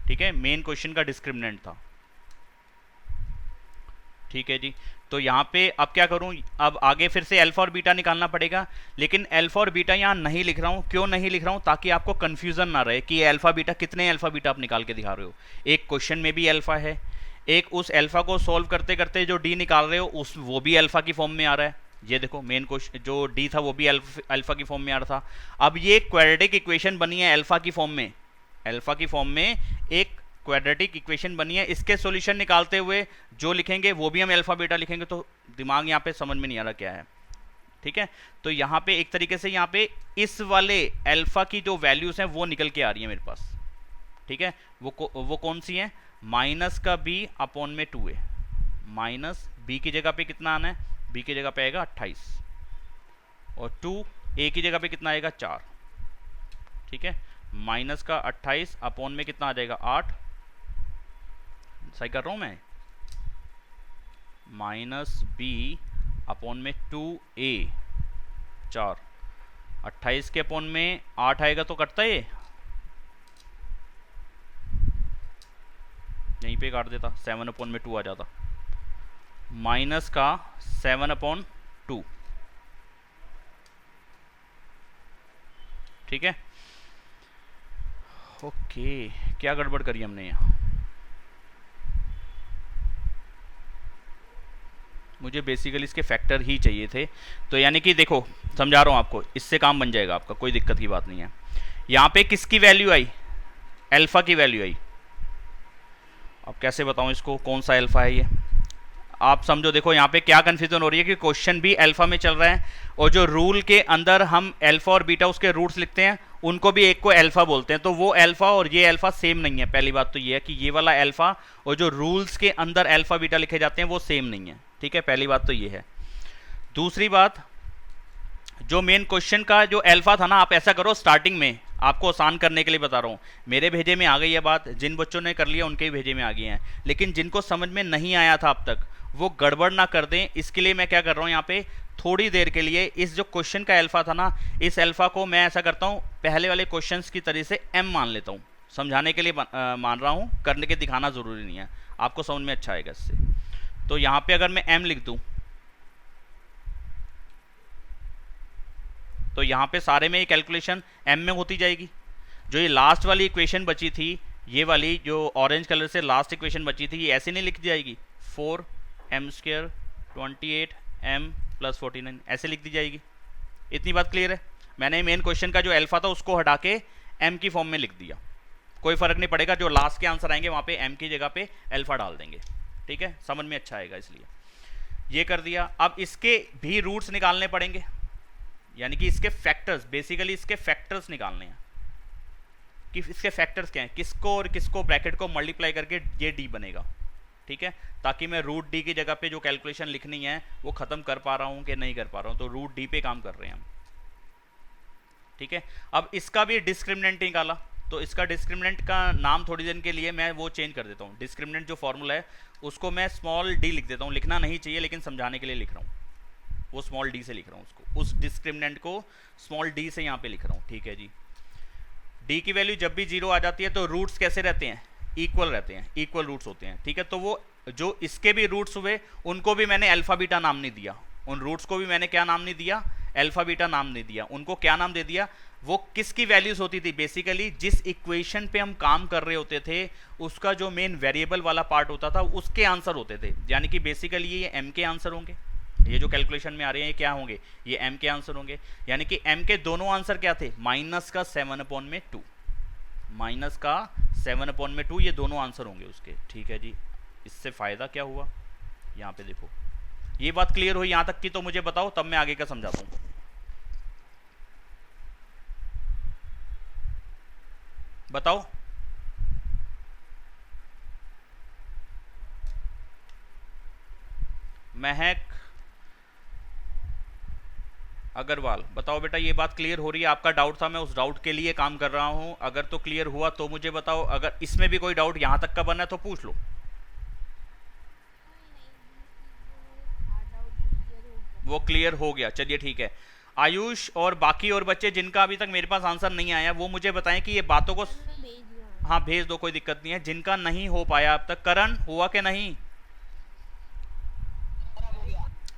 A: ठीक है, मेन क्वेश्चन का डिस्क्रिमिनेंट था, ठीक है जी। तो यहाँ पे अब क्या करूँ, अब आगे फिर से अल्फा और बीटा निकालना पड़ेगा, लेकिन अल्फा और बीटा यहाँ नहीं लिख रहा हूँ। क्यों नहीं लिख रहा हूँ, ताकि आपको कंफ्यूजन ना रहे कि अल्फा बीटा, कितने अल्फा बीटा आप निकाल के दिखा रहे हो। एक क्वेश्चन में भी अल्फा है, एक उस अल्फा को सॉल्व करते करते जो डी निकाल रहे हो उस वो भी अल्फा की फॉर्म में आ रहा है। ये देखो मेन क्वेश्चन जो डी था वो भी अल्फा की फॉर्म में आ रहा था। अब ये क्वाड्रेटिक इक्वेशन बनी है अल्फा की फॉर्म में, अल्फा की फॉर्म में एक क्वाड्रेटिक इक्वेशन बनी है। इसके सॉल्यूशन निकालते हुए जो लिखेंगे वो भी हम अल्फा बीटा लिखेंगे, तो दिमाग यहाँ पे समझ में नहीं आ रहा क्या है, ठीक है। तो यहाँ पे एक तरीके से यहाँ पे इस वाले अल्फा की जो वैल्यूज हैं वो निकल के आ रही है मेरे पास, ठीक है। वो कौन सी है, माइनस का b अपॉन में 2a, माइनस b की जगह पे कितना आना है, b की जगह पे आएगा 28, और 2a की जगह पे कितना आएगा 4, ठीक है। माइनस का 28 अपॉन में कितना आ जाएगा 8, सही कर रहा हूं मैं, माइनस b अपॉन में 2a 4, 28 के अपॉन में 8 आएगा तो कटता है, ये यहीं पे काट देता, 7 अपॉन में 2 आ जाता, माइनस का 7 अपॉन 2, ठीक है। ओके, क्या गड़बड़ करी हमने यहाँ, मुझे बेसिकली इसके फैक्टर ही चाहिए थे। तो यानी कि देखो समझा रहा हूँ आपको, इससे काम बन जाएगा आपका, कोई दिक्कत की बात नहीं है। यहाँ पे किसकी वैल्यू आई, अल्फा की वैल्यू आई। अब कैसे बताऊँ इसको, कौन सा अल्फा है ये, आप समझो। देखो यहाँ पे क्या कंफ्यूजन हो रही है कि क्वेश्चन भी अल्फा में चल रहा है, और जो रूल के अंदर हम अल्फा और बीटा उसके रूट्स लिखते हैं उनको भी एक को अल्फा बोलते हैं, तो वो अल्फा और ये अल्फा सेम नहीं है। पहली बात तो ये है कि ये वाला अल्फा और जो रूल्स के अंदर अल्फा बीटा लिखे जाते हैं वो सेम नहीं है, ठीक है, पहली बात तो ये है। दूसरी बात, जो मेन क्वेश्चन का जो अल्फा था ना, आप ऐसा करो स्टार्टिंग में, आपको आसान करने के लिए बता रहा हूँ, मेरे भेजे में आ गई है बात, जिन बच्चों ने कर लिया उनके भेजे में आ गई है, लेकिन जिनको समझ में नहीं आया था अब तक वो गड़बड़ ना कर दें, इसके लिए मैं क्या कर रहा हूँ यहाँ पे थोड़ी देर के लिए इस जो क्वेश्चन का अल्फा था ना, इस अल्फा को मैं ऐसा करता हूँ पहले वाले क्वेश्चंस की तरह से m मान लेता हूँ, समझाने के लिए मान रहा हूँ, करने के दिखाना ज़रूरी नहीं है, आपको समझ में अच्छा आएगा इससे। तो यहाँ पे अगर मैं m लिख दूँ तो यहाँ पे सारे में ये कैलकुलेशन m में होती जाएगी। जो ये लास्ट वाली इक्वेशन बची थी, ये वाली जो ऑरेंज कलर से लास्ट इक्वेशन बची थी, ये ऐसे नहीं लिख दी जाएगी, 4m² 28m + 49 ऐसे लिख दी जाएगी। इतनी बात क्लियर है। मैंने मेन क्वेश्चन का जो अल्फा था उसको हटा के m की फॉर्म में लिख दिया, कोई फर्क नहीं पड़ेगा, जो लास्ट के आंसर आएंगे वहाँ पे m की जगह पे अल्फा डाल देंगे, ठीक है, समझ में अच्छा आएगा, इसलिए ये कर दिया। अब इसके भी रूट्स निकालने पड़ेंगे, यानी कि इसके फैक्टर्स, बेसिकली इसके फैक्टर्स निकालने हैं कि इसके फैक्टर्स क्या हैं, किसको और किसको ब्रैकेट को मल्टीप्लाई करके ये d बनेगा, ठीक है, ताकि मैं √d की जगह पे जो कैलकुलेशन लिखनी है वो ख़त्म कर पा रहा हूँ कि नहीं कर पा रहा हूँ, तो √d पे काम कर रहे हैं हम, ठीक है। अब इसका भी डिस्क्रिमिनेंट निकाला, तो इसका डिस्क्रिमिनेंट का नाम थोड़ी देर के लिए मैं वो चेंज कर देता हूँ। डिस्क्रिमिनेंट जो फॉर्मूला है उसको मैं स्मॉल d लिख देता हूँ, लिखना नहीं चाहिए लेकिन समझाने के लिए लिख रहा हूँ, वो स्मॉल d से लिख रहा हूँ उसको, उस डिस्क्रिमिनेंट को स्मॉल d से यहाँ पे लिख रहा हूँ, ठीक है जी। d की वैल्यू जब भी 0 आ जाती है तो रूट्स कैसे रहते हैं, इक्वल रहते हैं, इक्वल रूट्स होते हैं, ठीक है। तो वो जो इसके भी रूट्स हुए उनको भी मैंने अल्फा बीटा नाम नहीं दिया, उन रूट्स को भी मैंने क्या नाम नहीं दिया, अल्फा बीटा नाम नहीं दिया, उनको क्या नाम दे दिया, वो किसकी वैल्यूज होती थी, बेसिकली जिस इक्वेशन पे हम काम कर रहे होते थे उसका जो मेन वेरिएबल वाला पार्ट होता था उसके आंसर होते थे, यानी कि बेसिकली ये m के आंसर होंगे, ये जो कैलकुलेशन में आ रहे हैं ये क्या होंगे, ये m के आंसर होंगे, यानी कि m के दोनों आंसर क्या थे, माइनस का 7/2, माइनस का 7/2, ये दोनों आंसर होंगे उसके, ठीक है जी। इससे फायदा क्या हुआ, यहाँ पे देखो, ये बात क्लियर हुई यहाँ तक की, तो मुझे बताओ, तब मैं आगे का समझाता हूँ। बताओ, महक अग्रवाल, बताओ बेटा, ये बात क्लियर हो रही है? आपका डाउट था, मैं उस डाउट के लिए काम कर रहा हूं, अगर तो क्लियर हुआ तो मुझे बताओ, अगर इसमें भी कोई डाउट यहां तक का बना है तो पूछ लो। वो क्लियर हो गया, चलिए ठीक है। आयुष और बाकी और बच्चे जिनका अभी तक मेरे पास आंसर नहीं आया वो मुझे बताएं कि ये बातों को, हाँ भेज दो, कोई दिक्कत नहीं है। जिनका नहीं हो पाया अब तक, करण हुआ कि नहीं?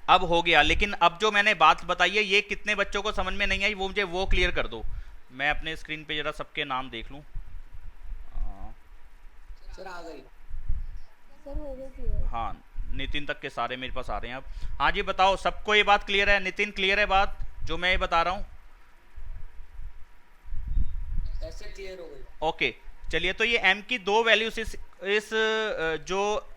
A: अब हो गया, लेकिन अब जो मैंने बात बताई है ये कितने बच्चों को समझ में नहीं आई वो मुझे वो क्लियर कर दो। मैं अपने स्क्रीन पे जरा सबके नाम देख लूं।
B: सर आ गई,
C: सर हो गया क्लियर।
A: हाँ, नितिन तक के सारे मेरे पास आ रहे हैं अब। हाँ जी बताओ, सबको ये बात क्लियर है? नितिन क्लियर है बात जो मैं ये बता रहा हूँ?
B: ऐसे क्लियर हो गई।
A: ओके, चलिए, तो ये m की दो वैल्यूज इस जो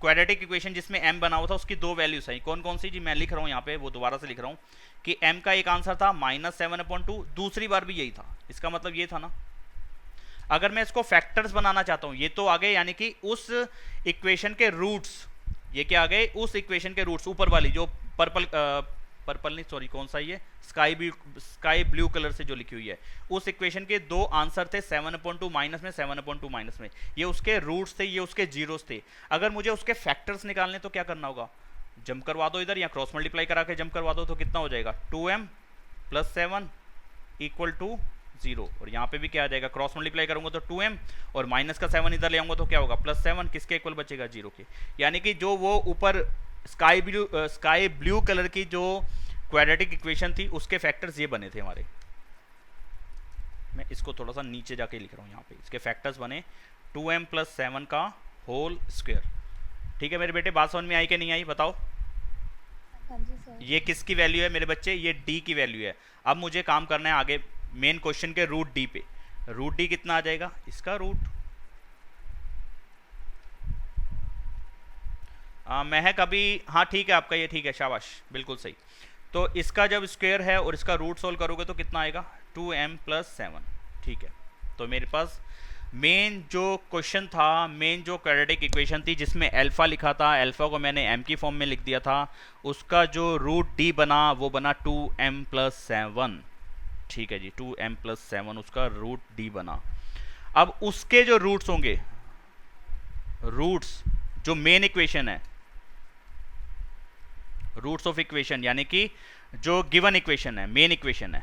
A: क्वाड्रेटिक इक्वेशन जिसमें m बना हुआ था उसकी दो वैल्यूज हैं। कौन कौन सी जी? मैं लिख रहा हूँ यहाँ पे, वो दोबारा से लिख रहा हूँ कि m का एक आंसर था -7/2, दूसरी बार भी यही था, इसका मतलब ये था ना। अगर मैं इसको फैक्टर्स बनाना चाहता हूँ, ये तो आ गए, यानी कि उस इक्वेशन के रूट्स, ये क्या आ गए, उस इक्वेशन के रूट्स, ऊपर वाली जो पर्पल नहीं, सॉरी, कौन सा ये स्काई ब्लू कलर से जो लिखी हुई है, उस इक्वेशन के दो आंसर थे 7/2 माइनस में, 7/2 माइनस में, ये उसके रूट्स थे, ये उसके जीरोस थे। अगर मुझे उसके फैक्टर्स निकालने तो क्या करना होगा, जंप करवा दो इधर, या क्रॉस मल्टीप्लाई करा के जंप करवा दो, तो कितना हो जाएगा, 2m + 7 = 0, और यहाँ पे भी क्या आ जाएगा, क्रॉस मल्टीप्लाई करूंगा तो 2m, और माइनस का 7 इधर ले आऊंगा तो क्या होगा, +7, किसके इक्वल बचेगा, 0 के। यानी कि जो वो ऊपर स्काई ब्लू कलर की जो क्वाड्रेटिक इक्वेशन थी उसके फैक्टर्स ये बने थे हमारे। मैं इसको थोड़ा सा नीचे जाके लिख रहा हूँ, यहाँ पे इसके फैक्टर्स बने 2m + 7 का होल स्क्वायर। ठीक है मेरे बेटे, बात समझ में आई कि नहीं आई, बताओ।
C: हाँ जी सर।
A: ये किसकी वैल्यू है मेरे बच्चे, ये d की वैल्यू है। अब मुझे काम करना है आगे मेन क्वेश्चन के √d पे। √d कितना आ जाएगा, इसका रूट, महक अभी, हाँ ठीक है आपका ये, ठीक है, शाबाश, बिल्कुल सही। तो इसका जब स्क्वायर है और इसका रूट सोल्व करोगे तो कितना आएगा, 2m + 7, ठीक है। तो मेरे पास मेन जो क्वेश्चन था, मेन जो क्वाड्रेटिक इक्वेशन थी जिसमें अल्फा लिखा था, अल्फा को मैंने m की फॉर्म में लिख दिया था, उसका जो √d बना वो बना 2m + 7, ठीक है जी, 2m + 7 उसका √d बना। अब उसके जो रूट्स होंगे, रूट्स जो मेन इक्वेशन है, रूट्स ऑफ इक्वेशन, यानी कि जो गिवन इक्वेशन है, मेन इक्वेशन है,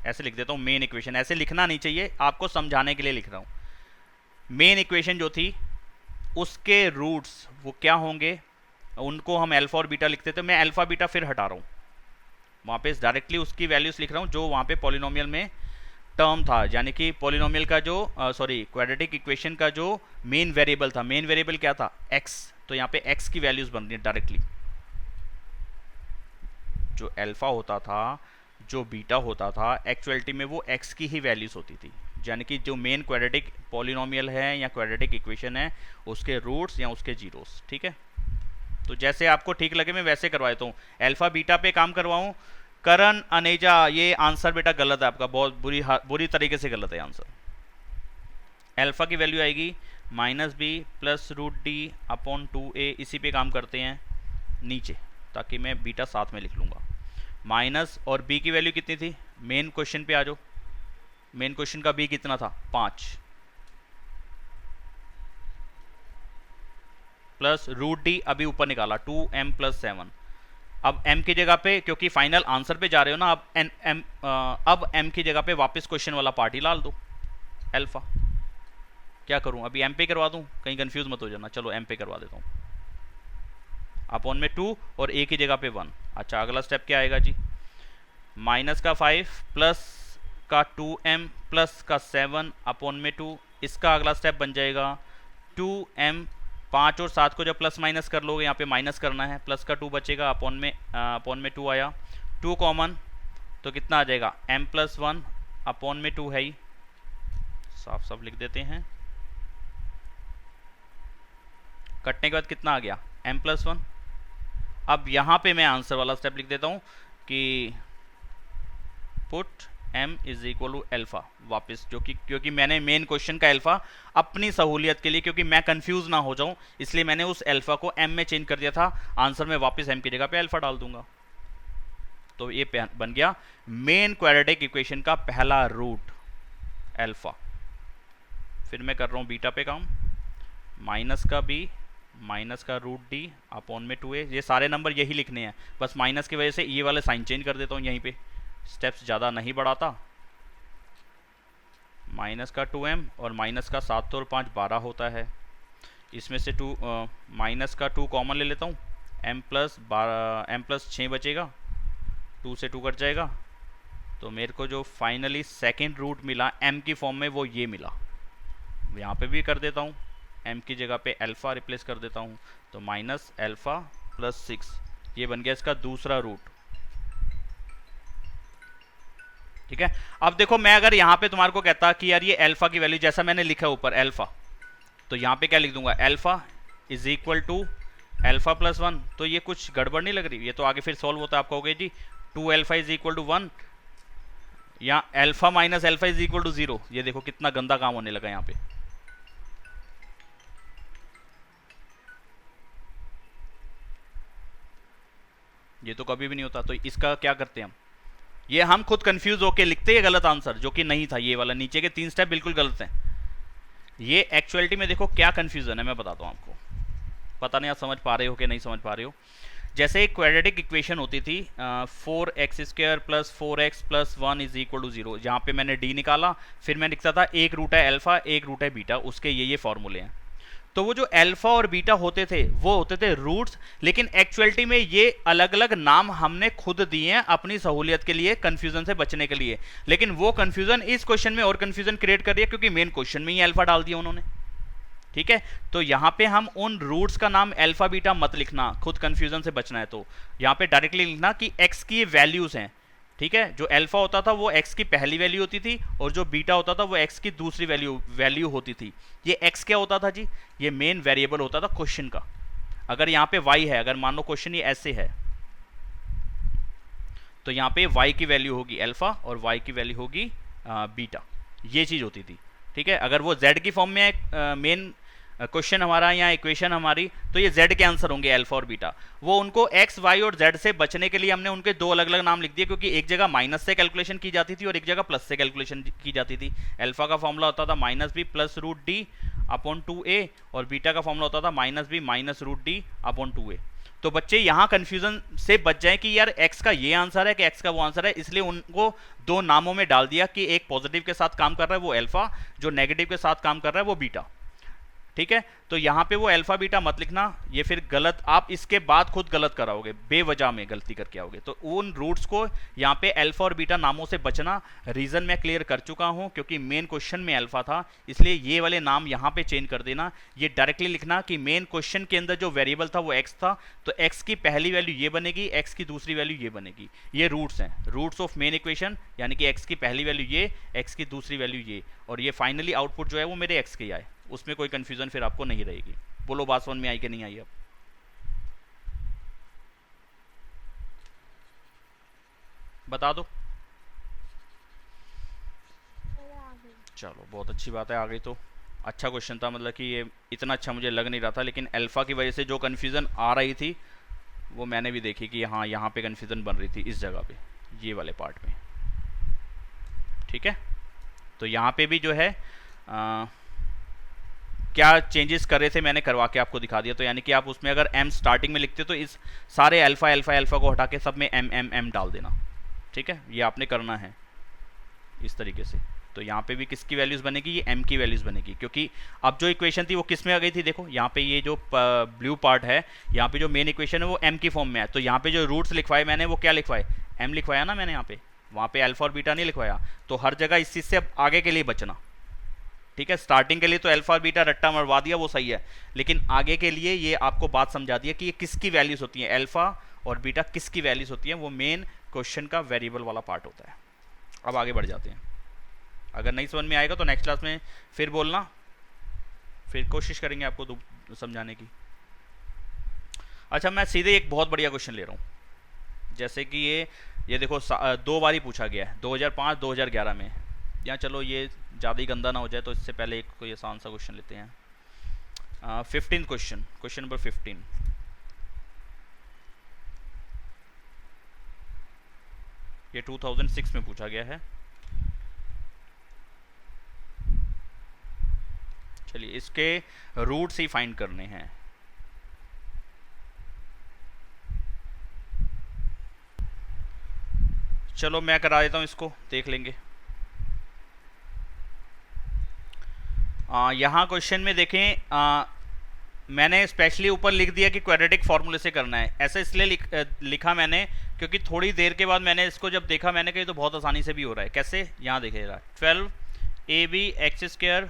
A: ऐसे लिख देता हूँ मेन इक्वेशन, ऐसे लिखना नहीं चाहिए, आपको समझाने के लिए लिख रहा हूँ। मेन इक्वेशन जो थी उसके रूट्स वो क्या होंगे, उनको हम अल्फा और बीटा लिखते थे, मैं अल्फा बीटा फिर हटा रहा हूँ, वहाँ पे डायरेक्टली उसकी वैल्यूज लिख रहा हूँ जो वहाँ पे पॉलिनोमियल में टर्म था, यानी कि पॉलिनोमियल का जो क्वाड्रेटिक इक्वेशन का जो मेन वेरिएबल था, मेन वेरिएबल क्या था, x। तो यहाँ पे x की वैल्यूज बन रही है डायरेक्टली। जो अल्फा होता था, जो बीटा होता था, एक्चुअलिटी में वो x की ही वैल्यूज होती थी, यानी कि जो मेन क्वाड्रेटिक पॉलिनोमियल है या क्वाड्रेटिक इक्वेशन है उसके रूट्स या उसके जीरोस। ठीक है, तो जैसे आपको ठीक लगे मैं वैसे करवा देता हूँ। अल्फा बीटा पे काम करवाऊँ। करण अनेजा, ये आंसर बेटा गलत है आपका, बहुत बुरी तरीके से गलत है आंसर। अल्फा की वैल्यू आएगी -b प्लस √d/2a। इसी पे काम करते हैं नीचे, ताकि मैं बीटा साथ में लिख लूँगा। माइनस और b की वैल्यू कितनी थी, मेन क्वेश्चन पे आ जाओ। मेन क्वेश्चन का b कितना था, 5 प्लस √d अभी ऊपर निकाला 2m + 7। अब m की जगह पे, क्योंकि फाइनल आंसर पे जा रहे हो ना, अब m की जगह पे वापस क्वेश्चन वाला पार्ट ही डाल दो, अल्फा। क्या करूं, अभी m पे करवा दूं, कहीं कंफ्यूज मत हो जाना। चलो m पे करवा देता हूं, अपॉन में 2 और a की जगह पे 1। अच्छा, अगला स्टेप क्या आएगा जी, माइनस का 5 प्लस का 2m प्लस का 7 अपॉन में 2। इसका अगला स्टेप बन जाएगा 2m। 5 और 7 को जब प्लस माइनस कर लोगे, यहाँ पे माइनस करना है, प्लस का 2 बचेगा, अपॉन में 2 आया, 2 कॉमन तो कितना आ जाएगा, m + 1 अपॉन में 2 है ही, साफ साफ लिख देते हैं। कटने के बाद कितना आ गया, m + 1। अब यहाँ पे मैं आंसर वाला स्टेप लिख देता हूँ कि पुट m = अल्फा वापस, जो कि क्योंकि मैंने मेन क्वेश्चन का अल्फा अपनी सहूलियत के लिए, क्योंकि मैं कंफ्यूज ना हो जाऊं, इसलिए मैंने उस अल्फा को m में चेंज कर दिया था। आंसर में वापस m की जगह पे अल्फा डाल दूंगा। तो ये बन गया मेन क्वाड्रेटिक इक्वेशन का पहला रूट अल्फा। फिर मैं कर रहा हूँ बीटा पे काम, माइनस का b माइनस का √d अपॉन में 2a। ये सारे नंबर यही लिखने हैं, बस माइनस की वजह से ये वाले साइन चेंज कर देता हूँ यहीं पे, स्टेप्स ज़्यादा नहीं बढ़ाता। माइनस का 2m और माइनस का 7 और 5 12 होता है। इसमें से माइनस का 2 कॉमन ले लेता हूँ, m + 6 बचेगा, 2 से 2 कट जाएगा। तो मेरे को जो फाइनली सेकेंड रूट मिला m की फॉर्म में वो ये मिला। यहाँ पे भी कर देता हूँ, m की जगह पे अल्फ़ा रिप्लेस कर देता हूँ, तो -α + 6 ये बन गया इसका दूसरा रूट। ठीक है, अब देखो मैं अगर यहाँ पे तुम्हारे को कहता कि यार ये अल्फा की वैल्यू जैसा मैंने लिखा ऊपर अल्फा, तो यहाँ पे क्या लिख दूंगा, अल्फा = अल्फा + 1। तो ये कुछ गड़बड़ नहीं लग रही, ये तो आगे फिर सॉल्व होता है। आप कहोगे जी 2α = 1 या अल्फा माइनस अल्फा = 0। ये देखो कितना गंदा काम होने लगा यहाँ पे। ये तो कभी भी नहीं होता। तो इसका क्या करते हैं हम, ये हम खुद कंफ्यूज होके लिखते हैं गलत आंसर, जो कि नहीं था। ये वाला नीचे के 3 स्टेप बिल्कुल गलत हैं। ये एक्चुअलिटी में देखो क्या कंफ्यूजन है, मैं बताता हूँ आपको। पता नहीं आप समझ पा रहे हो कि नहीं समझ पा रहे हो। जैसे एक क्वाड्रेटिक इक्वेशन होती थी 4x² + 4x + 1 = 0, जहाँ पे मैंने d निकाला, फिर मैं लिखता था एक रूट है अल्फा एक रूट है बीटा, उसके ये फॉर्मूले हैं। तो वो जो अल्फा और बीटा होते थे वो होते थे रूट्स, लेकिन एक्चुअलिटी में ये अलग अलग नाम हमने खुद दिए हैं अपनी सहूलियत के लिए, कंफ्यूजन से बचने के लिए। लेकिन वो कंफ्यूजन इस क्वेश्चन में और कंफ्यूजन क्रिएट कर रही है, क्योंकि मेन क्वेश्चन में ही अल्फा डाल दिया उन्होंने। ठीक है, तो यहाँ पे हम उन रूट्स का नाम अल्फा बीटा मत लिखना, खुद कंफ्यूजन से बचना है। तो यहाँ पे डायरेक्टली लिखना कि एक्स की ये वैल्यूज हैं। ठीक है, जो अल्फा होता था वो x की पहली वैल्यू होती थी, और जो बीटा होता था वो x की दूसरी वैल्यू होती थी। ये x क्या होता था जी, ये मेन वेरिएबल होता था क्वेश्चन का। अगर यहाँ पे y है, अगर मान लो क्वेश्चन ये ऐसे है, तो यहाँ पे y की वैल्यू होगी अल्फा और y की वैल्यू होगी बीटा, ये चीज होती थी। ठीक है, अगर वो z की फॉर्म में मेन क्वेश्चन हमारा या इक्वेशन हमारी, तो ये z के आंसर होंगे अल्फा और बीटा। वो उनको x, y और z से बचने के लिए हमने उनके 2 अलग अलग नाम लिख दिए, क्योंकि एक जगह माइनस से कैलकुलेशन की जाती थी और एक जगह प्लस से कैलकुलेशन की जाती थी। अल्फा का फॉर्मूला होता था -b + √d/2a और बीटा का फॉर्मूला होता था -b - √d/2a। तो बच्चे यहाँ कंफ्यूजन से बच जाएं कि यार x का ये आंसर है कि x का वो आंसर है, इसलिए उनको 2 नामों में डाल दिया कि एक पॉजिटिव के साथ काम कर रहा है वो अल्फा, जो नेगेटिव के साथ काम कर रहा है वो बीटा। ठीक है। तो यहाँ पे वो अल्फा बीटा मत लिखना, ये फिर गलत, आप इसके बाद खुद गलत कराओगे, बेवजह में गलती करके आओगे। तो उन रूट्स को यहाँ पे अल्फा और बीटा नामों से बचना। रीज़न मैं क्लियर कर चुका हूँ, क्योंकि मेन क्वेश्चन में अल्फा था, इसलिए ये वाले नाम यहाँ पे चेंज कर देना। ये डायरेक्टली लिखना कि मेन क्वेश्चन के अंदर जो वेरिएबल था वो एक्स था, तो एक्स की पहली वैल्यू ये बनेगी, एक्स की दूसरी वैल्यू ये बनेगी। ये रूट्स हैं, रूट्स ऑफ मेन इक्वेशन, यानी कि एक्स की पहली वैल्यू ये, एक्स की दूसरी वैल्यू ये, और ये फाइनली आउटपुट जो है वो मेरे एक्स के ही आए। उसमें कोई कंफ्यूजन फिर आपको नहीं रहेगी। बोलो बात समझ में आई कि नहीं आई? अब बता दो। चलो बहुत अच्छी बात है, आ गई तो अच्छा क्वेश्चन था, मतलब कि ये इतना अच्छा मुझे लग नहीं रहा था, लेकिन अल्फा की वजह से जो कन्फ्यूज़न आ रही थी वो मैंने भी देखी कि हाँ यहाँ पे कन्फ्यूज़न बन रही थी, इस जगह पे, ये वाले पार्ट में। ठीक है, तो यहाँ पे भी जो है क्या चेंजेस कर रहे थे मैंने करवा के आपको दिखा दिया। तो यानी कि आप उसमें अगर m स्टार्टिंग में लिखते तो इस सारे अल्फा अल्फा अल्फा को हटा के सब में m डाल देना। ठीक है, ये आपने करना है इस तरीके से। तो यहाँ पे भी किसकी वैल्यूज़ बनेगी? ये m की वैल्यूज़ बनेगी, क्योंकि अब जो इक्वेशन थी वो किस में आ गई थी? देखो यहाँ पे ये जो ब्लू पार्ट है, यहाँ पे जो मेन इक्वेशन है वो m की फॉर्म में है। तो यहाँ पे जो रूट्स लिखवाए मैंने वो क्या लिखवाए? m लिखवाया ना मैंने यहाँ पे, वहाँ पे अल्फा और बीटा नहीं लिखवाया। तो हर जगह इस चीज़ से अब आगे के लिए बचना। ठीक है, स्टार्टिंग के लिए तो अल्फा और बीटा रट्टा मरवा दिया, वो सही है, लेकिन आगे के लिए ये आपको बात समझा दी है कि ये किसकी वैल्यूज होती हैं, अल्फा और बीटा किसकी वैल्यूज होती हैं, वो मेन क्वेश्चन का वेरिएबल वाला पार्ट होता है। अब आगे बढ़ जाते हैं। अगर नहीं समझ में आएगा तो नेक्स्ट क्लास में फिर बोलना, फिर कोशिश करेंगे आपको समझाने की। अच्छा, मैं सीधे एक बहुत बढ़िया क्वेश्चन ले रहा हूँ, जैसे कि ये देखो 2 बार ही पूछा गया है, 2005 2011 में। या चलो ये ज़्यादा ही गंदा ना हो जाए, तो इससे पहले एक कोई आसान सा क्वेश्चन लेते हैं। 15 क्वेश्चन नंबर 15। ये 2006 में पूछा गया है। चलिए, इसके रूट्स ही फाइंड करने हैं। चलो मैं करा देता हूँ इसको, देख लेंगे। यहाँ क्वेश्चन में देखें, मैंने स्पेशली ऊपर लिख दिया कि क्वाड्रेटिक फार्मूले से करना है। ऐसा इसलिए लिखा मैंने क्योंकि थोड़ी देर के बाद मैंने इसको जब देखा, मैंने कहा तो बहुत आसानी से भी हो रहा है। कैसे? यहाँ देखिएगा, 12ab(x²),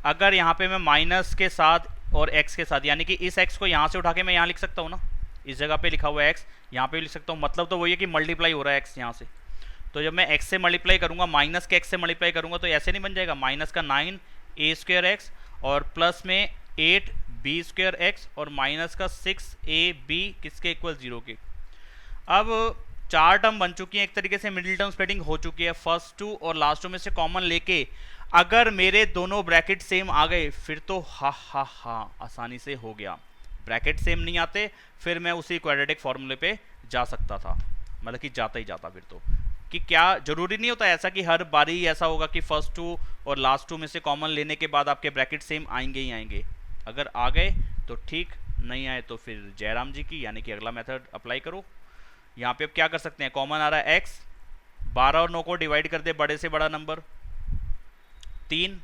A: अगर यहाँ पे मैं माइनस के साथ और x के साथ, यानी कि इस x को यहाँ से उठा के मैं यहाँ लिख सकता हूँ ना, इस जगह पे लिखा हुआ है x, यहाँ पे भी लिख सकता हूँ। मतलब तो वही है कि मल्टीप्लाई हो रहा है x यहाँ से। तो जब मैं x से मल्टीप्लाई करूँगा, माइनस के x से मल्टीप्लाई करूँगा, तो ऐसे नहीं बन जाएगा, माइनस का 9a² और प्लस में 8b²x और माइनस का 6ab किसके इक्वल 0 के। अब 4 टर्म बन चुकी हैं, एक तरीके से मिडिल टर्म स्प्लिटिंग हो चुकी है। फर्स्ट 2 और लास्ट 2 में से कॉमन लेके अगर मेरे दोनों ब्रैकेट सेम आ गए फिर तो हा आसानी से हो गया। ब्रैकेट सेम नहीं आते फिर मैं उसी क्वाड्रेटिक फॉर्मूले पे जा सकता था, मतलब कि जाता ही जाता। फिर तो कि क्या जरूरी नहीं होता ऐसा कि हर बारी ऐसा होगा कि फर्स्ट 2 और लास्ट 2 में से कॉमन लेने के बाद आपके ब्रैकेट सेम आएंगे ही आएंगे। अगर आ गए तो ठीक, नहीं आए तो फिर जयराम जी की, यानी कि अगला मेथड अप्लाई करो। यहाँ पे अब क्या कर सकते हैं, कॉमन आ रहा है x, 12 और 9 को डिवाइड कर दे बड़े से बड़ा नंबर 3,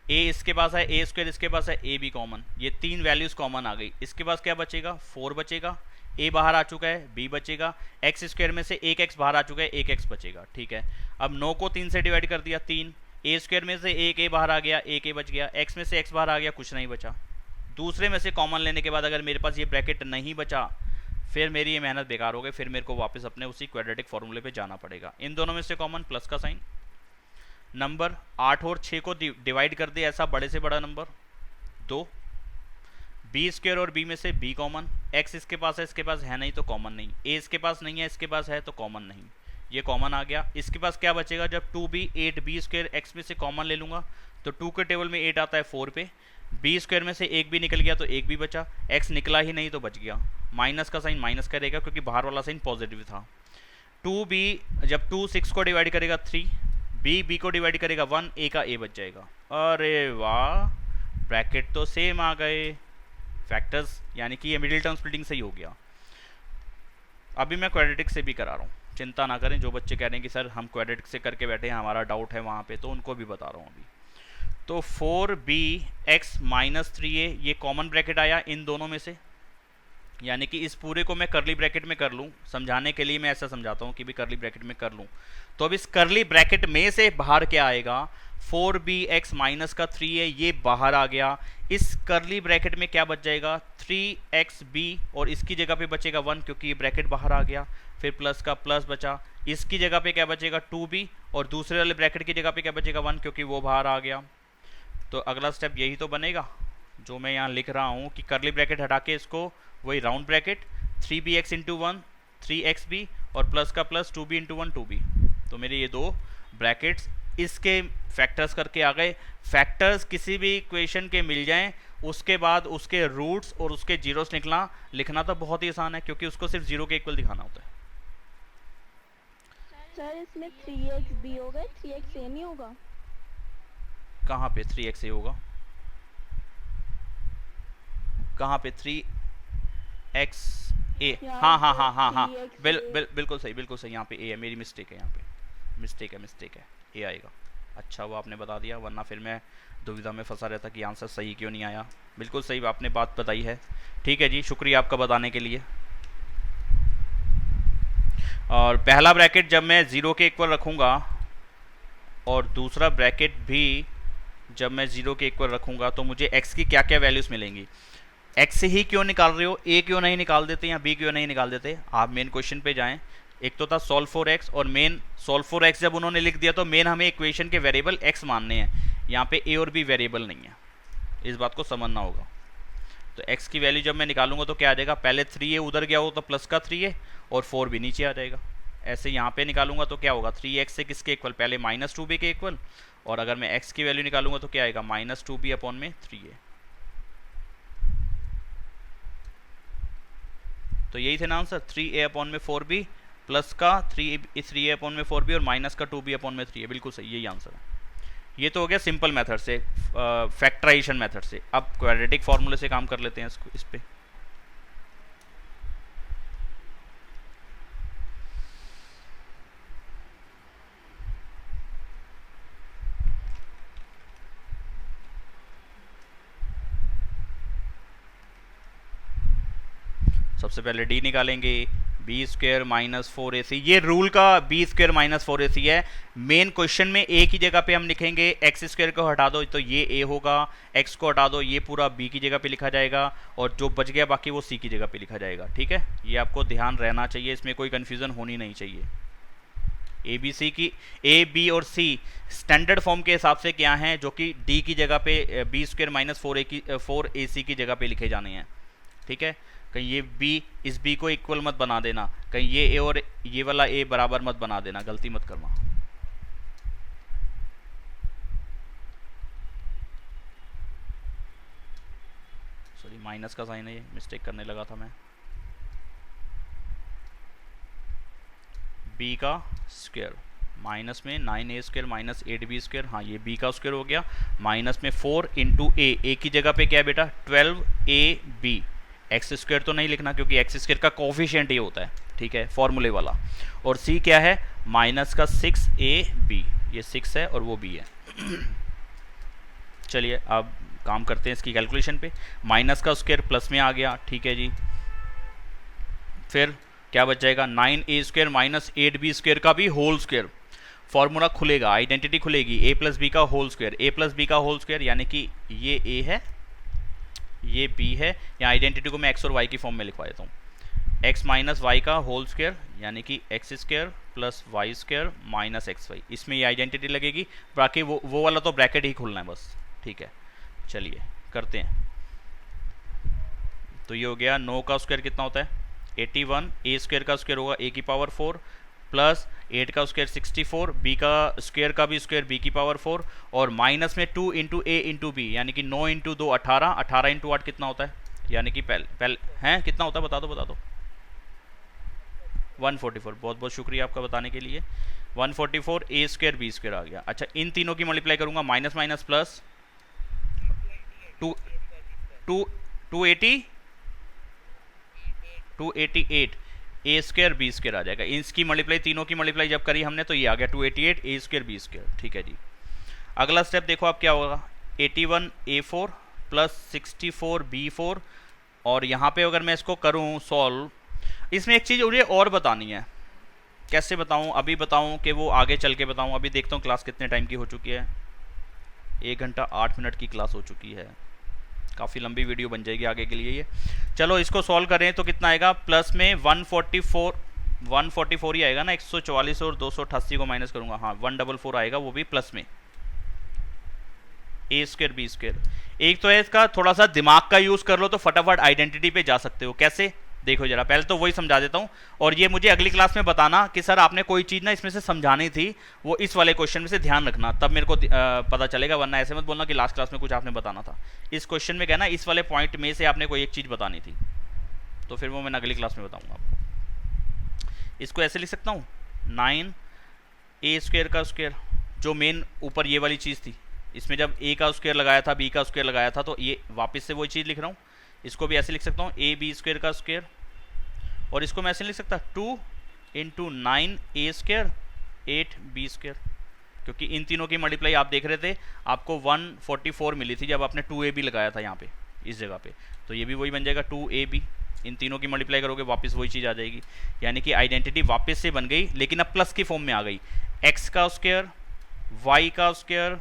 A: a इसके पास है, a² इसके पास है, a भी कॉमन, ये 3 वैल्यूज कॉमन आ गई। इसके पास क्या बचेगा? 4 बचेगा, a बाहर आ चुका है, b बचेगा, x² में से 1x बाहर आ चुका है, 1x बचेगा। ठीक है, अब 9 को 3 से डिवाइड कर दिया, 3, a² में से 1a बाहर आ गया, 1a बच गया, x में से x बाहर आ गया, कुछ नहीं बचा। दूसरे में से कॉमन लेने के बाद अगर मेरे पास ये ब्रैकेट नहीं बचा फिर मेरी ये मेहनत बेकार हो गई, फिर मेरे को वापस अपने उसी क्वाड्रेटिक फॉर्मूले पे जाना पड़ेगा। इन दोनों में से कॉमन प्लस का साइन, नंबर 8 और 6 को डिवाइड कर दे ऐसा बड़े से बड़ा नंबर 2, b² और b में से b कॉमन, x इसके पास है, इसके पास है नहीं तो कॉमन नहीं, a इसके पास नहीं है, इसके पास है तो कॉमन नहीं, ये कॉमन आ गया। इसके पास क्या बचेगा? जब 2b 8b² x में से कॉमन ले लूँगा तो 2 के टेबल में 8 आता है 4 पे, b² में से 1 भी निकल गया तो 1 भी बचा, x निकला ही नहीं तो बच गया। माइनस का साइन माइनस करेगा क्योंकि बाहर वाला साइन पॉजिटिव था। 2b जब 2 6 को डिवाइड करेगा 3, b को डिवाइड करेगा 1, a का a बच जाएगा। अरे वाह, ब्रैकेट तो सेम आ गए, फैक्टर्स, यानी कि ये मिडिल टर्म स्प्लिटिंग सही हो गया। अभी मैं क्वाड्रेटिक से भी करा रहा हूँ, चिंता ना करें। जो बच्चे कह रहे हैं कि सर हम क्वाड्रेटिक से करके बैठे हैं, हमारा डाउट है वहाँ पे, तो उनको भी बता रहा हूँ अभी। तो 4bx माइनस 3a ये कॉमन ब्रैकेट आया इन दोनों में से, यानी कि इस पूरे को मैं करली ब्रैकेट में कर लूँ, समझाने के लिए मैं ऐसा समझाता हूँ कि भी करली ब्रैकेट में कर लूँ। तो अब इस करली ब्रैकेट में से बाहर क्या आएगा, 4bx माइनस का 3a ये बाहर आ गया। इस करली ब्रैकेट में क्या बच जाएगा, 3xb, और इसकी जगह पे बचेगा 1 क्योंकि ये ब्रैकेट बाहर आ गया। फिर प्लस का प्लस बचा, इसकी जगह पे क्या बचेगा 2b, और दूसरे वाले ब्रैकेट की जगह पे क्या बचेगा 1 क्योंकि वो बाहर आ गया। तो अगला स्टेप यही तो बनेगा जो मैं यहाँ लिख रहा हूँ कि करली ब्रैकेट हटा के इसको वही round bracket 3bx into 1 3xb और प्लस का प्लस 2b इंटू 1 2b। तो मेरे ये दो ब्रैकेट्स इसके फैक्टर्स करके आ गए। फैक्टर्स किसी भी इक्वेशन के मिल जाएं उसके बाद उसके रूट्स और उसके जीरोस लिखना तो बहुत ही आसान है क्योंकि उसको सिर्फ जीरो के इक्वल दिखाना होता है।
C: सर इसमें 3xb होगा, 3xa नहीं होगा?
A: कहाँ पे 3xa होगा, कहाँ पे 3xa? हाँ हाँ हाँ हाँ हाँ, बिल्कुल सही यहाँ पे a है, मेरी मिस्टेक है, यहाँ पे मिस्टेक है, a आएगा। अच्छा वो आपने बता दिया, वरना फिर मैं दुविधा में फंसा रहता कि आंसर सही क्यों नहीं आया। बिल्कुल सही आपने बात बताई है, ठीक है जी, शुक्रिया आपका बताने के लिए। और पहला ब्रैकेट जब मैं 0 के इक्वल रखूँगा और दूसरा ब्रैकेट भी जब मैं 0 के इक्वल रखूँगा तो मुझे x की क्या क्या वैल्यूज़ मिलेंगी। x से ही क्यों निकाल रहे हो, a क्यों नहीं निकाल देते या b क्यों नहीं निकाल देते। आप मेन क्वेश्चन पे जाएं, एक तो था सॉल्व फॉर x, और मेन सॉल्व फॉर x जब उन्होंने लिख दिया तो मेन हमें इक्वेशन के वेरिएबल x मानने हैं, यहाँ पे a और b वेरिएबल नहीं है, इस बात को समझना होगा। तो x की वैल्यू जब मैं निकालूंगा तो क्या आ जाएगा, पहले 3a उधर गया हो तो प्लस का 3a और 4 भी नीचे आ जाएगा। ऐसे यहाँ पे निकालूंगा तो क्या होगा, 3x से किसके इक्वल, पहले माइनस 2b के इक्वल, और अगर मैं x की वैल्यू निकालूंगा तो क्या आएगा, माइनस 2b अपॉन में 3a। तो यही थे ना आंसर, 3a अपॉन में 4b प्लस का 3a अपॉन में 4b और माइनस का 2b अपॉन में 3a। बिल्कुल सही, यही आंसर है। ये तो हो गया सिंपल मेथड से, फैक्टराइजेशन मेथड से। अब क्वाड्रेटिक फार्मूले से काम कर लेते हैं इस पे। सबसे पहले d निकालेंगे, बी स्क्वायर माइनस 4ac। ये रूल का बी स्क्वायर माइनस 4ac है। मेन क्वेश्चन में a की जगह पे हम लिखेंगे एक्स स्क्वायर को हटा दो तो ये a होगा, x को हटा दो ये पूरा b की जगह पे लिखा जाएगा, और जो बच गया बाकी वो c की जगह पे लिखा जाएगा। ठीक है, ये आपको ध्यान रहना चाहिए, इसमें कोई कन्फ्यूज़न होनी नहीं चाहिए। ए बी सी की a b और c स्टैंडर्ड फॉर्म के हिसाब से क्या हैं, जो कि d की जगह पे बी स्क्वायर माइनस 4ac की जगह पे लिखे जाने हैं। ठीक है, कहीं ये b इस b को इक्वल मत बना देना, कहीं ये a और ये वाला a बराबर मत बना देना, गलती मत करना। सॉरी माइनस का साइन है, ये मिस्टेक करने लगा था मैं। b का स्क्वायर माइनस में 9a square minus 8b square, हाँ ये b का स्क्वायर हो गया, माइनस में 4 इंटू a की जगह पे क्या है बेटा 12ab। एक्स स्क्वायर तो नहीं लिखना क्योंकि एक्स स्क्वायर का कोफिशिएंट ये होता है, ठीक है, फॉर्मूले वाला। और c क्या है, माइनस का 6ab, ये 6 है और वो b है। चलिए अब काम करते हैं इसकी कैलकुलेशन पे। माइनस का स्क्वायर प्लस में आ गया, ठीक है जी। फिर क्या बच जाएगा, 9a square minus 8b square का भी होल स्क्वायर। फॉर्मूला खुलेगा, आइडेंटिटी खुलेगी, a प्लस बी का whole square, a plus b का होल स्क्वायर, यानी कि ये a है ये b है। या आइडेंटिटी को मैं x और y की फॉर्म में लिखवा देता हूँ, x माइनस वाई का होल स्क्वायर यानी कि x square plus y square minus x y, इसमें ये आइडेंटिटी लगेगी। बाकी वो वाला तो ब्रैकेट ही खुलना है बस, ठीक है। चलिए करते हैं। तो ये हो गया 9 का स्क्वायर कितना होता है 81, a स्क्वायर का स्क्वायर होगा a की पावर 4 प्लस 8 का स्क्वायर 64, b का स्क्वायर का भी स्क्वायर b की पावर 4, और माइनस में 2 इंटू a इंटू बी, यानी कि 9 इंटू 2 18, 18 इंटू 8 कितना होता है, यानी कि पहले हैं कितना होता है बता दो 144। बहुत बहुत शुक्रिया आपका बताने के लिए। 144 a स्क्वायर b स्क्वायर आ गया। अच्छा इन तीनों की मल्टीप्लाई करूंगा, minus minus plus 288 a square b square आ जाएगा। इसकी मल्टीप्लाई तीनों की मल्टीप्लाई जब करी हमने तो ये आ गया 288 a स्क्वायर b स्क्वायर। ठीक है जी। अगला स्टेप देखो आप क्या होगा, 81A4 प्लस 64B4, और यहाँ पे अगर मैं इसको करूँ सॉल्व, इसमें एक चीज़ मुझे और बतानी है। कैसे बताऊँ, अभी बताऊँ कि वो आगे चल के बताऊँ? अभी देखता हूँ क्लास कितने टाइम की हो चुकी है। 1 घंटा 8 मिनट की क्लास हो चुकी है, काफ़ी लंबी वीडियो बन जाएगी आगे के लिए ये। चलो इसको सॉल्व करें तो कितना आएगा, प्लस में 144 ही आएगा ना, 144 और 288 को माइनस करूँगा, हाँ 144 आएगा, वो भी प्लस में ए स्क्वायर बी स्क्वायर। एक तो है इसका थोड़ा सा दिमाग का यूज़ कर लो तो फटाफट आइडेंटिटी पे जा सकते हो। कैसे, देखो जरा, पहले तो वही समझा देता हूँ, और ये मुझे अगली क्लास में बताना कि सर आपने कोई चीज़ ना इसमें से समझानी थी, वो इस वाले क्वेश्चन में से ध्यान रखना, तब मेरे को पता चलेगा, वरना ऐसे मत बोलना कि लास्ट क्लास में कुछ आपने बताना था। इस क्वेश्चन में कहना इस वाले पॉइंट में से आपने कोई एक चीज़ बतानी थी, तो फिर वो मैं अगली क्लास में बताऊँगा आपको। इसको ऐसे लिख सकता हूँ, 9A स्क्वायर का स्क्वायर, जो मेन ऊपर ये वाली चीज़ थी, इसमें जब ए का स्क्वायर लगाया था, बी का स्क्वायर लगाया था, तो ये वापस से वही चीज़ लिख रहा हूँ। इसको भी ऐसे लिख सकता हूँ, AB स्क्वायर का स्क्वायर, और इसको मैं ऐसे लिख सकता 2 × 9A स्क्वायर 8B स्क्वायर, क्योंकि इन तीनों की मल्टीप्लाई आप देख रहे थे, आपको 144 मिली थी जब आपने 2AB लगाया था यहाँ पे इस जगह पे, तो ये भी वही बन जाएगा 2AB। इन तीनों की मल्टीप्लाई करोगे वापस वही चीज़ आ जाएगी, यानी कि आइडेंटिटी वापस से बन गई, लेकिन अब प्लस की फॉर्म में आ गई। x का स्क्वायर, y का स्क्वायर,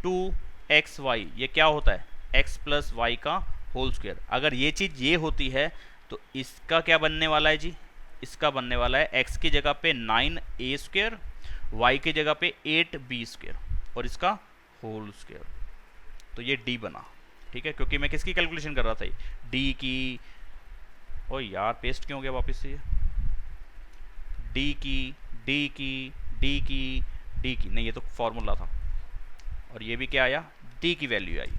A: 2xy, ये क्या होता है, x प्लस वाई का होल स्क्वायर। अगर ये चीज़ ये होती है तो इसका क्या बनने वाला है जी, इसका बनने वाला है x की जगह पे 9A स्क्वायर, y की जगह पे 8B स्क्वायर, और इसका होल स्क्वायर। तो ये d बना, ठीक है, क्योंकि मैं किसकी कैलकुलेशन कर रहा था, d की। ओ यार पेस्ट क्यों हो गया वापस से ये, d की, नहीं, ये तो फॉर्मूला था, और ये भी क्या आया, d की वैल्यू आई।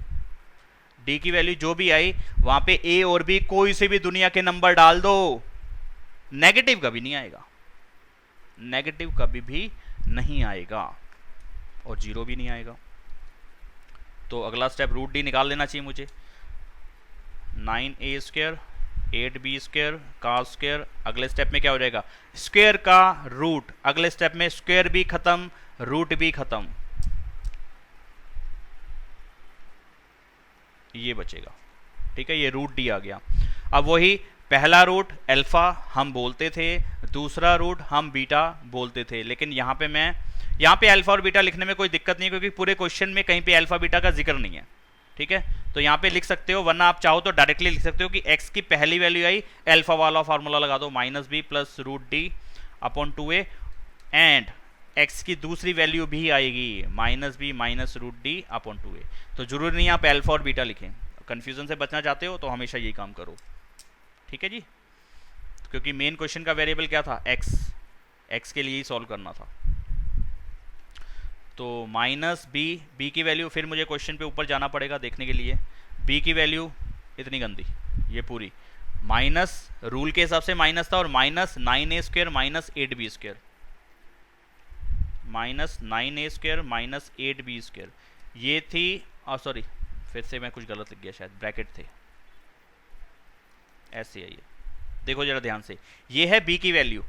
A: d की वैल्यू जो भी आई वहां पे a और b कोई से भी दुनिया के नंबर डाल दो, नेगेटिव कभी नहीं आएगा, नेगेटिव कभी भी नहीं आएगा, और जीरो भी नहीं आएगा। तो अगला स्टेप रूट d निकाल लेना चाहिए मुझे, 9A स्क्वायर 8B स्क्वायर का स्क्वायर। अगले स्टेप में क्या हो जाएगा, स्क्वायर का रूट, अगले स्टेप में स्क्वायर भी खत्म, रूट भी खत्म, ये बचेगा, ठीक है, ये रूट डी आ गया। अब वही पहला रूट अल्फा हम बोलते थे, दूसरा रूट हम बीटा बोलते थे, लेकिन यहाँ पे अल्फा और बीटा लिखने में कोई दिक्कत नहीं है, क्योंकि पूरे क्वेश्चन में कहीं पे अल्फा बीटा का जिक्र नहीं है, ठीक है। तो यहाँ पे लिख सकते हो, वरना आप चाहो तो डायरेक्टली लिख सकते हो कि x की पहली वैल्यू आई, अल्फा वाला फार्मूला लगा दो, -b plus root d upon 2a, and x की दूसरी वैल्यू भी आएगी -b minus root d upon 2a। तो जरूरी नहीं आप अल्फा और बीटा लिखें, कंफ्यूजन से बचना चाहते हो तो हमेशा यही काम करो, ठीक है जी, क्योंकि मेन क्वेश्चन का वेरिएबल क्या था, x के लिए ही सॉल्व करना था। तो -b की वैल्यू, फिर मुझे क्वेश्चन पे ऊपर जाना पड़ेगा देखने के लिए, b की वैल्यू इतनी गंदी, ये पूरी माइनस, रूल के हिसाब से माइनस था, और -9A square -8B square, -9A square -8B square, ये थी, सॉरी फिर से मैं कुछ गलत लिख गया, शायद ब्रैकेट थे, ऐसे है ये, देखो जरा ध्यान से, ये है b की वैल्यू,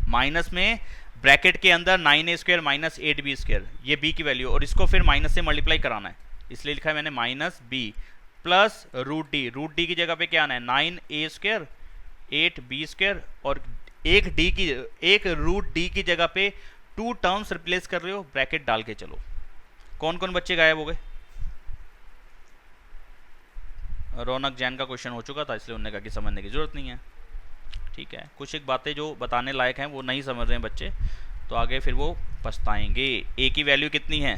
A: माइनस में ब्रैकेट के अंदर 9A स्क्वायर -8B स्क्वायर, ये b की वैल्यू, और इसको फिर माइनस से मल्टीप्लाई कराना है, इसलिए लिखा है मैंने -b प्लस रूट डी की जगह पे क्या आना है, 9A स्क्वायर 8B स्क्वायर, और एक रूट डी की जगह पे 2 टर्म्स रिप्लेस कर रहे हो, ब्रैकेट डाल के चलो। कौन कौन बच्चे गायब हो गए, रौनक जैन का क्वेश्चन हो चुका था, इसलिए उन्होंने कहा कि समझने की जरूरत नहीं है, ठीक है। कुछ एक बातें जो बताने लायक हैं वो नहीं समझ रहे हैं बच्चे, तो आगे फिर वो पछताएंगे। a की वैल्यू कितनी है,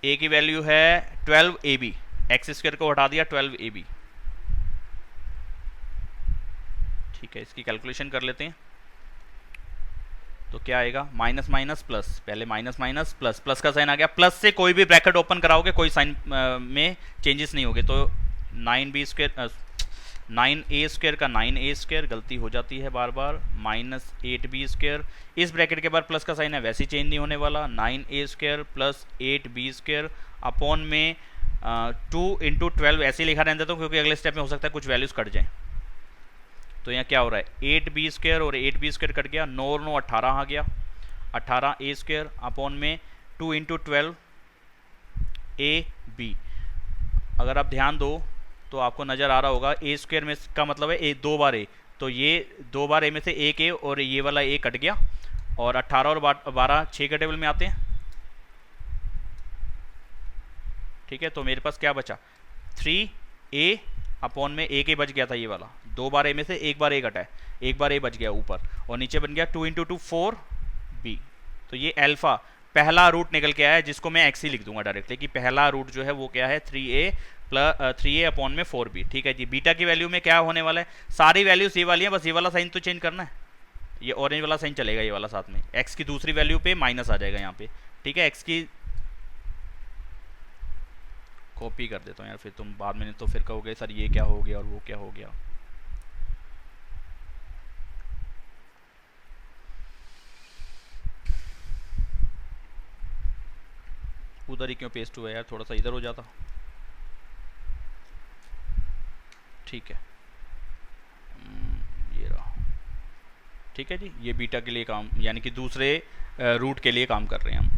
A: a की वैल्यू है 12ab, x स्क्वायर को हटा दिया 12ab, ठीक है। इसकी कैलकुलेशन कर लेते हैं, तो क्या आएगा, माइनस माइनस प्लस, पहले माइनस माइनस प्लस, प्लस का साइन आ गया, प्लस से कोई भी ब्रैकेट ओपन कराओगे कोई साइन में चेंजेस नहीं होंगे, तो 9A स्क्वायर का 9A स्क्वायर, गलती हो जाती है बार बार, -8B स्क्वायर, इस ब्रैकेट के बाद प्लस का साइन है, वैसे ही चेंज नहीं होने वाला, 9A square plus 8B square upon में 2 × 12, ऐसे ही लिखा रहने देता हूँ क्योंकि अगले स्टेप में हो सकता है कुछ वैल्यूज कट जाएं। तो यहाँ क्या हो रहा है, 8B स्क्वायर और 8B स्क्वायर कट गया, 9 और 9 18 आ गया, 18A स्क्वायर अपॉन में 2 × 12 ए बी। अगर आप ध्यान दो तो आपको नज़र आ रहा होगा ए स्क्वायर में का मतलब है ए 2 बार ए, तो ये 2 बार ए में से एक ए और ये वाला ए कट गया, और 18 और 12 6 के टेबल में आते हैं। ठीक है, तो मेरे पास क्या बचा 3a अपॉन में एक ए बच गया था ये वाला, 2 बार ए में से एक बार ए कटा है, एक बार ए बच गया ऊपर, और नीचे बन गया 2 इंटू 2 4b। तो ये अल्फा पहला रूट निकल के आया है, जिसको मैं एक्स ही लिख दूंगा डायरेक्टली कि पहला रूट जो है वो क्या है 3a अपॉन में 4b। ठीक है जी। बीटा की वैल्यू में क्या होने वाला है, सारी वैल्यूज ये वाली है, बस ये वाला साइन तो चेंज करना है, ये ऑरेंज वाला साइन चलेगा ये वाला साथ में, एक्स की दूसरी वैल्यू पे माइनस आ जाएगा यहाँ पे। ठीक है, एक्स की कॉपी कर देता हूँ यार, फिर तुम बाद में तो फिर कहोगे सर ये क्या हो गया और वो क्या हो गया। उधर ही क्यों पेस्ट हुआ यार, थोड़ा सा इधर हो जाता। ठीक है, ये रहा। ठीक है जी, ये बीटा के लिए काम यानी कि दूसरे रूट के लिए काम कर रहे हैं हम।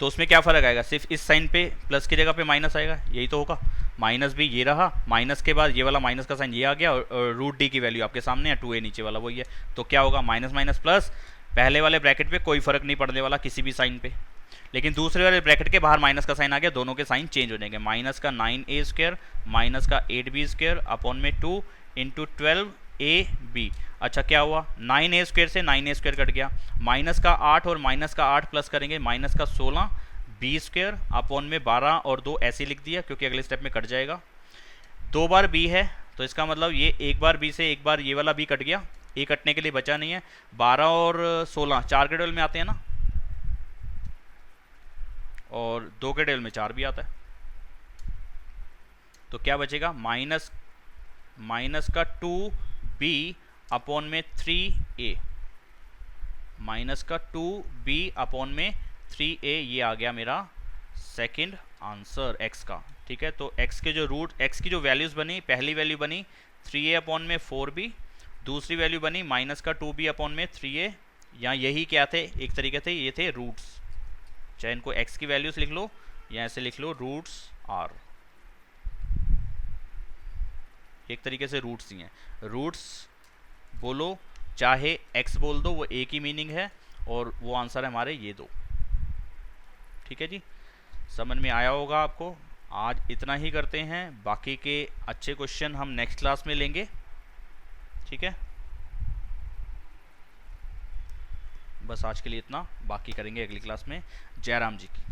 A: तो उसमें क्या फ़र्क आएगा, सिर्फ इस साइन पे प्लस की जगह पे माइनस आएगा, यही तो होगा। माइनस भी ये रहा, माइनस के बाद ये वाला माइनस का साइन ये आ गया, और रूट डी की वैल्यू आपके सामने है 2a नीचे वाला वही है, तो क्या होगा माइनस माइनस प्लस। पहले वाले ब्रैकेट पे कोई फ़र्क नहीं पड़ने वाला किसी भी साइन पे, लेकिन दूसरे वाले ब्रैकेट के बाहर माइनस का साइन आ गया, दोनों के साइन चेंज हो जाएंगे। माइनस का 9a स्क्वायर माइनस का 8b स्क्वायर अपॉन में 2 इंटू 12ab। अच्छा क्या हुआ, 9a स्क्वायर से 9a स्क्वायर कट गया, माइनस का 8 और माइनस का 8 प्लस करेंगे माइनस का 16b स्क्वायर अपॉन में 12 और 2 ऐसे लिख दिया क्योंकि अगले स्टेप में कट जाएगा। 2 बार b है तो इसका मतलब ये एक बार b से एक बार ये वाला b कट गया, ए कटने के लिए बचा नहीं है। 12 और 16 4 के टेबल में आते हैं ना, और 2 के टेबल में 4 भी आता है, तो क्या बचेगा माइनस का 2b अपॉन में 3a, माइनस का 2b अपॉन में 3a, ये आ गया मेरा सेकंड आंसर x का। ठीक है, तो x के जो रूट x की जो वैल्यूज बनी, पहली वैल्यू बनी 3a अपॉन में 4b, दूसरी वैल्यू बनी माइनस का 2b अपॉन में 3a। यहाँ यही क्या थे, एक तरीके से ये थे रूट्स, चाहे इनको x की वैल्यूज लिख लो या ऐसे लिख लो रूट्स आर, एक तरीके से रूट्स ही हैं। रूट्स बोलो चाहे x बोल दो, वो एक ही मीनिंग है, और वो आंसर है हमारे ये दो। ठीक है जी, समझ में आया होगा आपको। आज इतना ही करते हैं, बाकी के अच्छे क्वेश्चन हम नेक्स्ट क्लास में लेंगे। ठीक है, बस आज के लिए इतना, बाकी करेंगे अगली क्लास में। जय राम जी की।